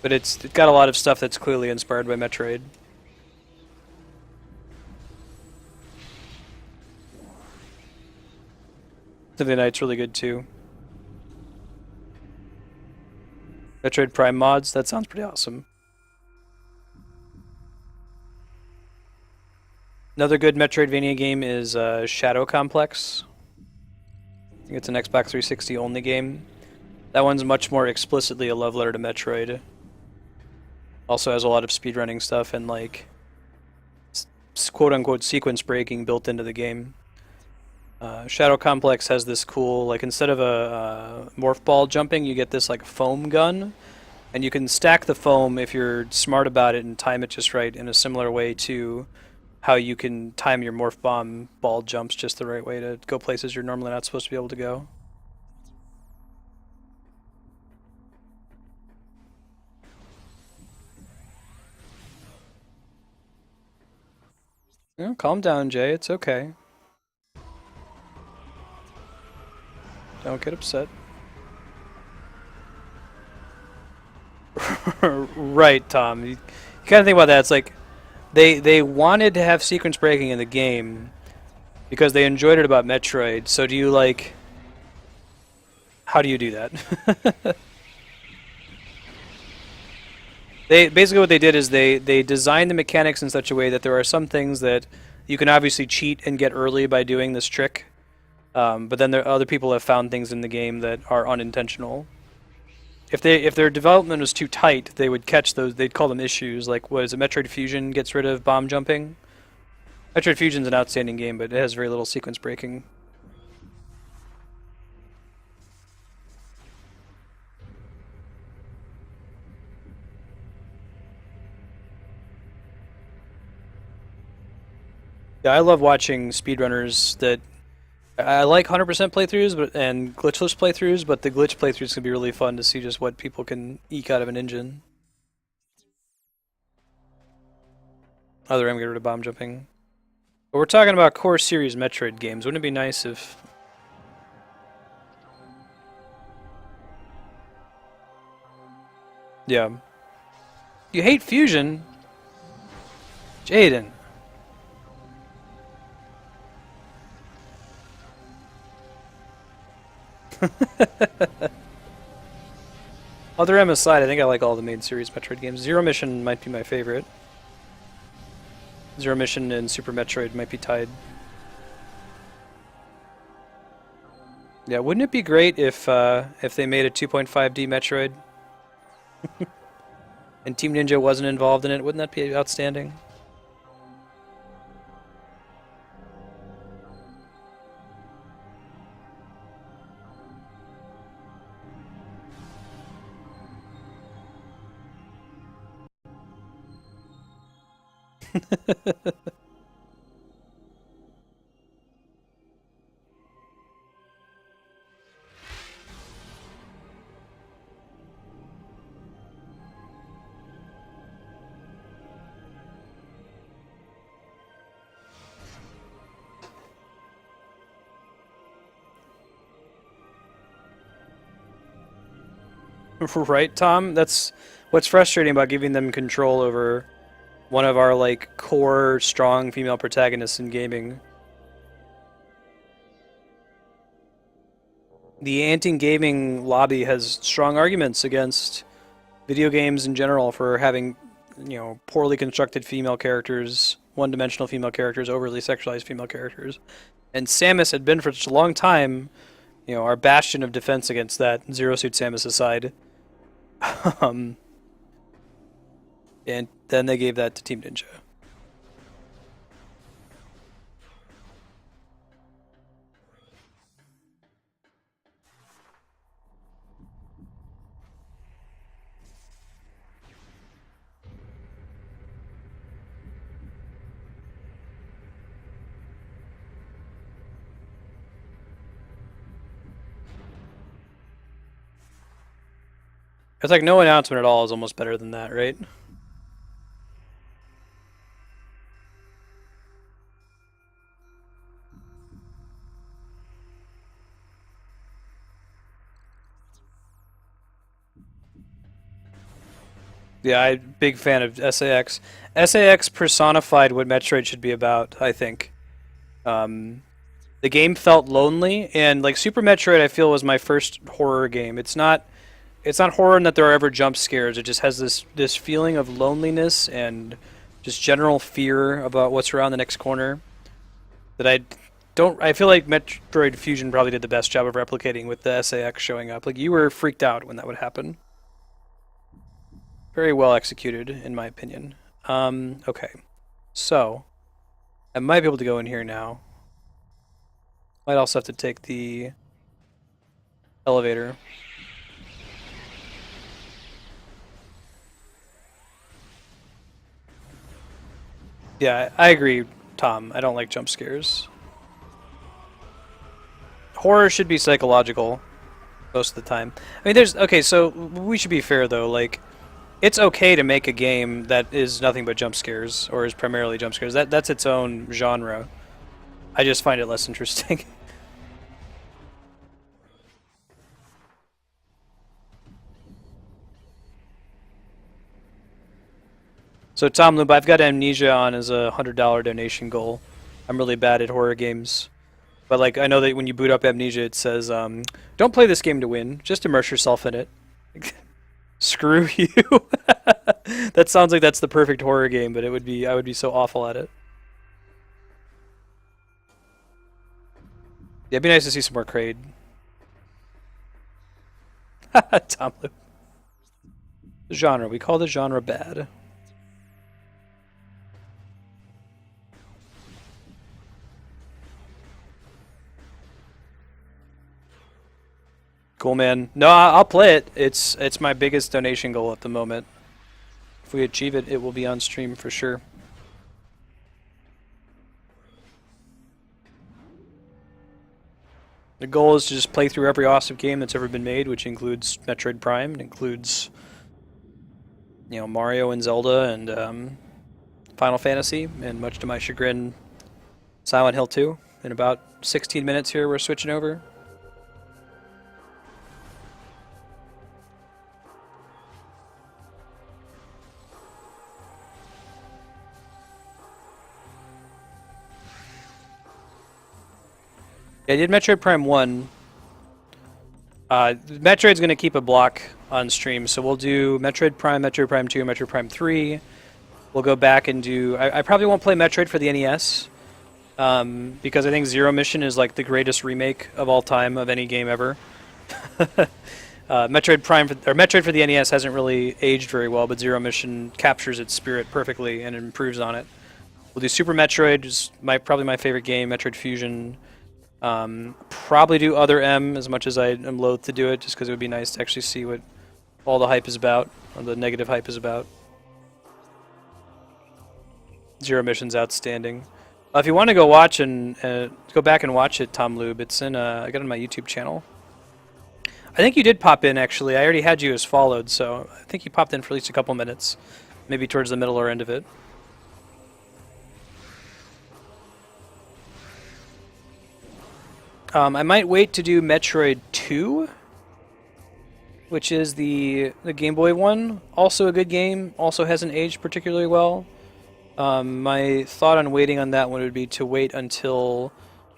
But it's got a lot of stuff that's clearly inspired by Metroid. Symphony Knight's really good too. Metroid Prime mods, that sounds pretty awesome. Another good Metroidvania game is Shadow Complex. I think it's an Xbox 360 only game. That one's much more explicitly a love letter to Metroid. Also has a lot of speedrunning stuff and like quote-unquote sequence breaking built into the game. Shadow Complex has this cool, like instead of a morph ball jumping, you get this like foam gun, and you can stack the foam if you're smart about it and time it just right in a similar way to how you can time your morph bomb ball jumps just the right way to go places you're normally not supposed to be able to go. Yeah, calm down, Jay. It's okay. Don't get upset. Right, Tom. You kind of think about that. It's like they wanted to have sequence breaking in the game because they enjoyed it about Metroid. So do you like? How do you do that? They basically what they did is they designed the mechanics in such a way that there are some things that you can obviously cheat and get early by doing this trick, but then there other people have found things in the game that are unintentional. If their development was too tight, they would catch those. They'd call them issues. Like what is it? Metroid Fusion gets rid of bomb jumping. Metroid Fusion's an outstanding game, but it has very little sequence breaking. Yeah, I love watching speedrunners that I like 100% playthroughs but and glitchless playthroughs, but the glitch playthroughs can be really fun to see just what people can eke out of an engine. Other M get rid of bomb jumping. But we're talking about core series Metroid games. Wouldn't it be nice if... Yeah. You hate Fusion? Jaden. Other M aside, I think I like all the main series Metroid games. Zero Mission might be my favorite. Zero Mission and Super Metroid might be tied. Yeah, wouldn't it be great if they made a 2.5D Metroid and Team Ninja wasn't involved in it? Wouldn't that be outstanding? Right, Tom? That's what's frustrating about giving them control over one of our like core strong female protagonists in gaming. The anti-gaming lobby has strong arguments against video games in general for having, poorly constructed female characters, one-dimensional female characters, overly sexualized female characters. And Samus had been for such a long time, our bastion of defense against that, Zero Suit Samus aside. um, and then they gave that to Team Ninja. It's like no announcement at all is almost better than that, right? Yeah, I'm big fan of SAX. SAX personified what Metroid should be about, I think. Um, the game felt lonely, and like Super Metroid, I feel was my first horror game. It's not horror in that there are ever jump scares. It just has this feeling of loneliness and just general fear about what's around the next corner that I feel like Metroid Fusion probably did the best job of replicating with the SAX showing up. Like you were freaked out when that would happen. Very well executed, in my opinion. Okay. So, I might be able to go in here now. Might also have to take the elevator. Yeah, I agree, Tom. I don't like jump scares. Horror should be psychological most of the time. I mean, okay, so we should be fair though. Like, it's okay to make a game that is nothing but jump scares or is primarily jump scares. That's its own genre. I just find it less interesting. So Tom Loop, I've got Amnesia on as a $100 donation goal. I'm really bad at horror games. But like I know that when you boot up Amnesia it says don't play this game to win, just immerse yourself in it. Screw you. That sounds like that's the perfect horror game, but I would be so awful at it. Yeah, it'd be nice to see some more Kraid. Tom Loop. Genre. We call the genre bad. Cool, man. No, I'll play it. It's my biggest donation goal at the moment. If we achieve it, it will be on stream for sure. The goal is to just play through every awesome game that's ever been made, which includes Metroid Prime, it includes, you know, Mario and Zelda and Final Fantasy, and much to my chagrin, Silent Hill 2. In about 16 minutes here, we're switching over. Yeah, I did Metroid Prime 1. Metroid's going to keep a block on stream, so we'll do Metroid Prime 2, Metroid Prime 3. We'll go back and do... I probably won't play Metroid for the NES, because I think Zero Mission is like the greatest remake of all time of any game ever. Metroid for the NES hasn't really aged very well, but Zero Mission captures its spirit perfectly and improves on it. We'll do Super Metroid, is probably my favorite game, Metroid Fusion. Probably do Other M, as much as I am loath to do it, just because it would be nice to actually see what all the hype is about, or the negative hype is about. Zero Mission's outstanding. If you want to go watch and go back and watch it, Tom Lube, it's in I got it on my YouTube channel. I think you did pop in, actually. I already had you as followed, so I think you popped in for at least a couple minutes, maybe towards the middle or end of it. I might wait to do Metroid 2, which is the Game Boy one. Also a good game, also hasn't aged particularly well. My thought on waiting on that one would be to wait until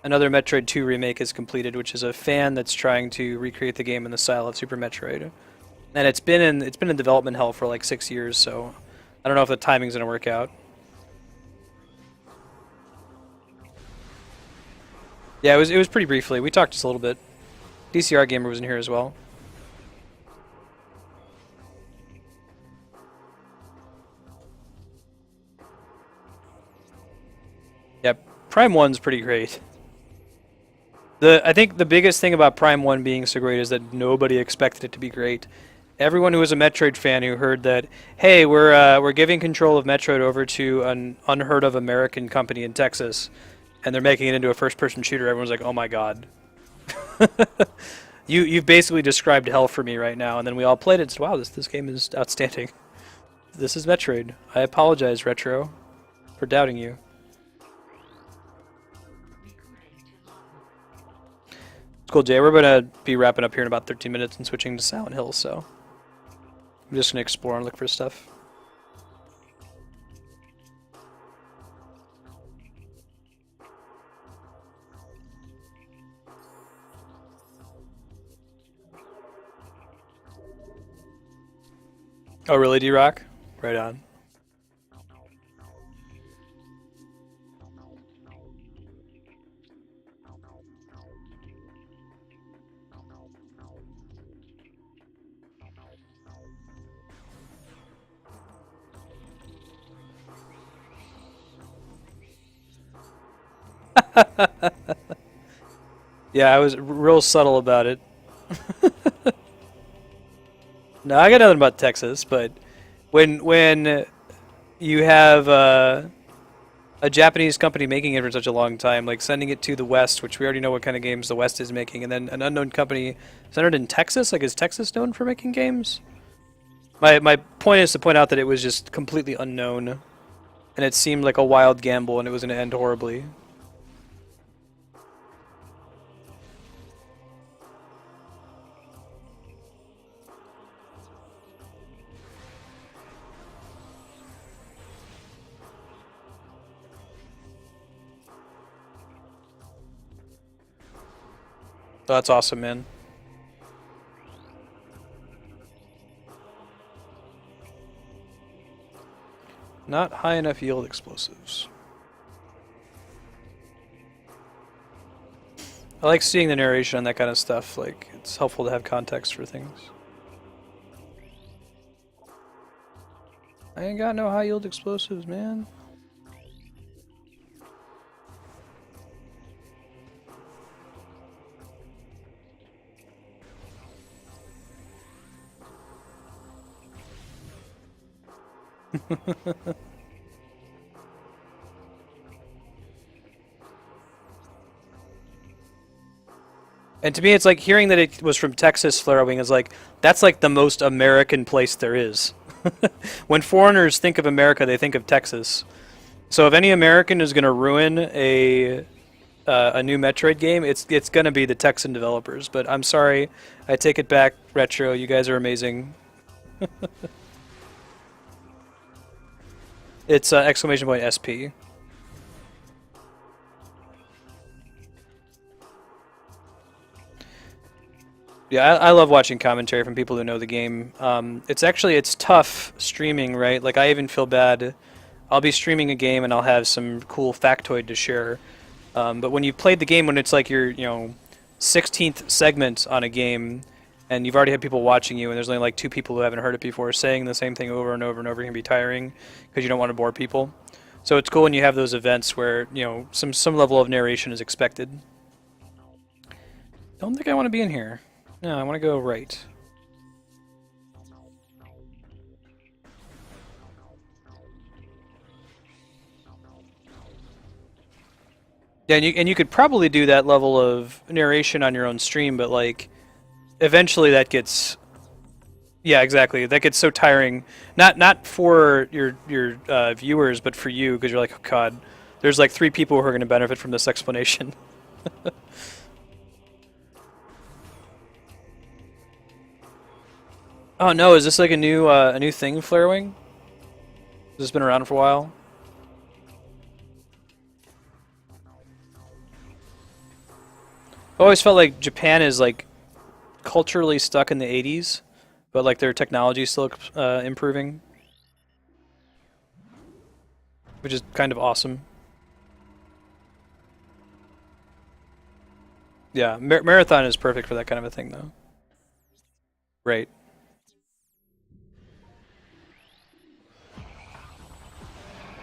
another Metroid 2 remake is completed, which is a fan that's trying to recreate the game in the style of Super Metroid. And it's been in development hell for like 6 years, so I don't know if the timing's gonna work out. Yeah, it was pretty briefly. We talked just a little bit. DCR Gamer was in here as well. Yep, Prime 1's pretty great. I think the biggest thing about Prime 1 being so great is that nobody expected it to be great. Everyone who was a Metroid fan who heard that, hey, we're giving control of Metroid over to an unheard of American company in Texas, and they're making it into a first-person shooter, everyone's like, oh my god. You've basically described hell for me right now, and then we all played it and said, wow, this game is outstanding. This is Metroid. I apologize, Retro, for doubting you. It's cool, Jay. We're going to be wrapping up here in about 13 minutes and switching to Silent Hill, so I'm just going to explore and look for stuff. Oh, really, D-Rock? Right on. Yeah, I was real subtle about it. No, I got nothing about Texas, but when you have a Japanese company making it for such a long time, like sending it to the West, which we already know what kind of games the West is making, and then an unknown company centered in Texas, like is Texas known for making games? My point is to point out that it was just completely unknown, and it seemed like a wild gamble, and it was going to end horribly. Oh, that's awesome, man. Not high enough yield explosives. I like seeing the narration on that kind of stuff. Like, it's helpful to have context for things. I ain't got no high yield explosives, man. And to me, it's like hearing that it was from Texas, Flare-Wing is like, that's like the most American place there is. When foreigners think of America, they think of Texas. So if any American is going to ruin a new Metroid game, it's going to be the Texan developers. But I'm sorry, I take it back, Retro. You guys are amazing. It's exclamation point SP. Yeah, I love watching commentary from people who know the game. It's tough streaming, right? Like I even feel bad. I'll be streaming a game and I'll have some cool factoid to share. But when you've played the game, when it's like your 16th segment on a game, and you've already had people watching you, and there's only like two people who haven't heard it before, saying the same thing over and over and over can be tiring because you don't want to bore people. So it's cool when you have those events where some level of narration is expected. Don't think I want to be in here. No, I want to go right. Yeah, and you could probably do that level of narration on your own stream, but like eventually that gets, yeah, exactly, that gets so tiring. Not for your viewers, but for you, because you're like, oh god, there's like three people who are going to benefit from this explanation. Oh no, is this like a new thing, Flarewing? Has this been around for a while? I always felt like Japan is like culturally stuck in the 80s, but like their technology is still improving, which is kind of awesome. Yeah, Marathon is perfect for that kind of a thing, though. Right.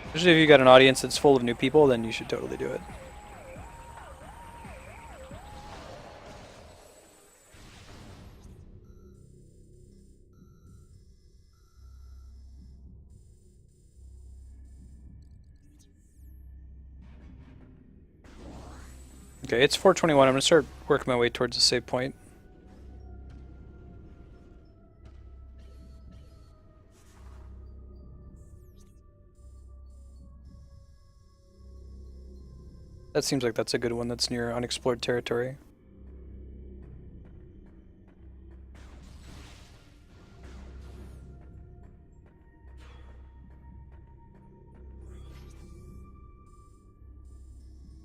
Especially if you got an audience that's full of new people, then you should totally do it. Okay, it's 4:21. I'm gonna start working my way towards the save point. That seems like that's a good one that's near unexplored territory.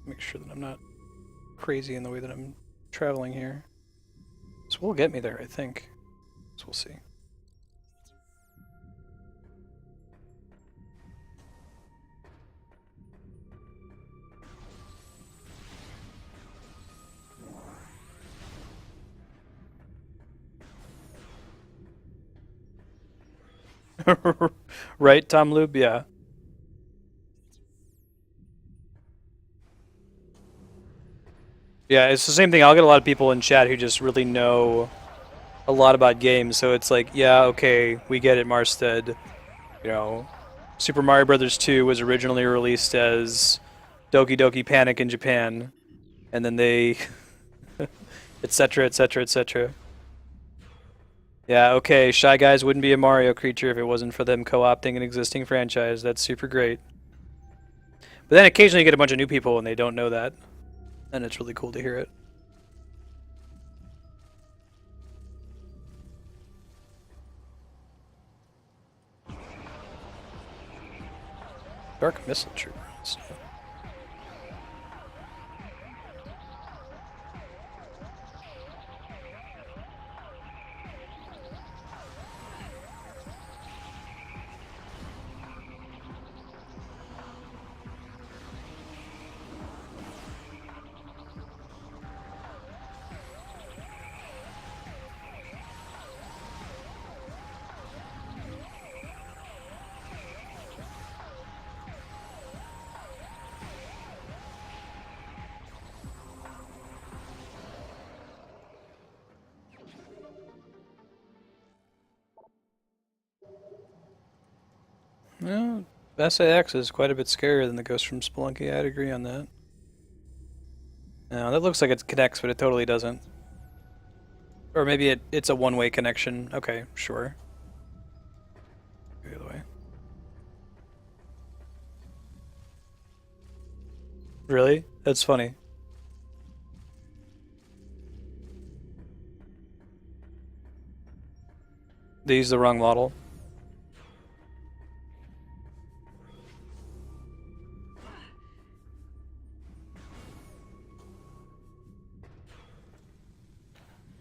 Make sure that I'm not crazy in the way that I'm traveling here. This will get me there, I think. So we'll see. Right, Tom Lube? Yeah. Yeah, it's the same thing. I'll get a lot of people in chat who just really know a lot about games, so it's like, yeah, okay, we get it, Marstead. You know, Super Mario Brothers 2 was originally released as Doki Doki Panic in Japan, and then they, etc., etc., etc. Yeah, okay, Shy Guys wouldn't be a Mario creature if it wasn't for them co-opting an existing franchise. That's super great. But then occasionally you get a bunch of new people and they don't know that, and it's really cool to hear it. Dark Missile Troopers. Well, SAX is quite a bit scarier than the Ghost from Spelunky. I'd agree on that. No, that looks like it connects, but it totally doesn't. Or maybe it's a one-way connection. Okay, sure. Go the other way. Really? That's funny. They used the wrong model.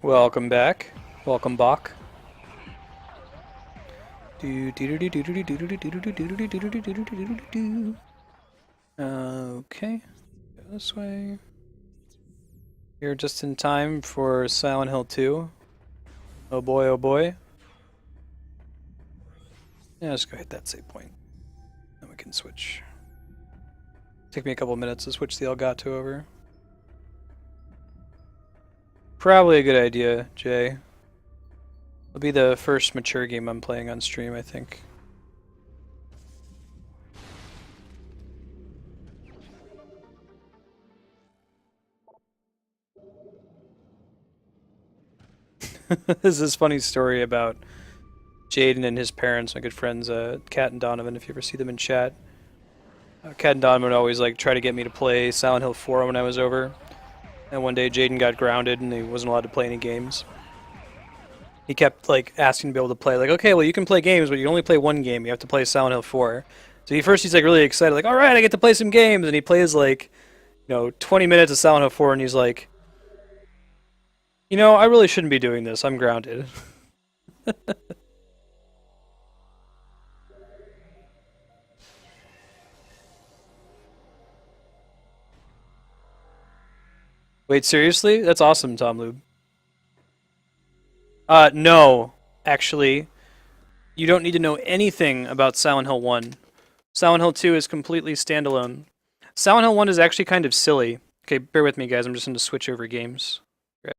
Welcome back. Welcome back. Okay. Go this way. You're just in time for Silent Hill 2. Oh boy, oh boy. Yeah, let's go hit that save point. Then we can switch. Take me a couple minutes to switch the Elgato over. Probably a good idea, Jay. It'll be the first mature game I'm playing on stream, I think. This is a funny story about Jaden and his parents, my good friends, Kat and Donovan, if you ever see them in chat. Kat and Donovan would always like try to get me to play Silent Hill 4 when I was over. And one day Jaden got grounded and he wasn't allowed to play any games. He kept like asking to be able to play, like, okay, well you can play games, but you can only play one game. You have to play Silent Hill 4. So he's like really excited, like, all right, I get to play some games, and he plays like, 20 minutes of Silent Hill 4, and he's like, I really shouldn't be doing this. I'm grounded. Wait, seriously? That's awesome, Tom Lube. No, actually. You don't need to know anything about Silent Hill 1. Silent Hill 2 is completely standalone. Silent Hill 1 is actually kind of silly. Okay, bear with me, guys. I'm just going to switch over games.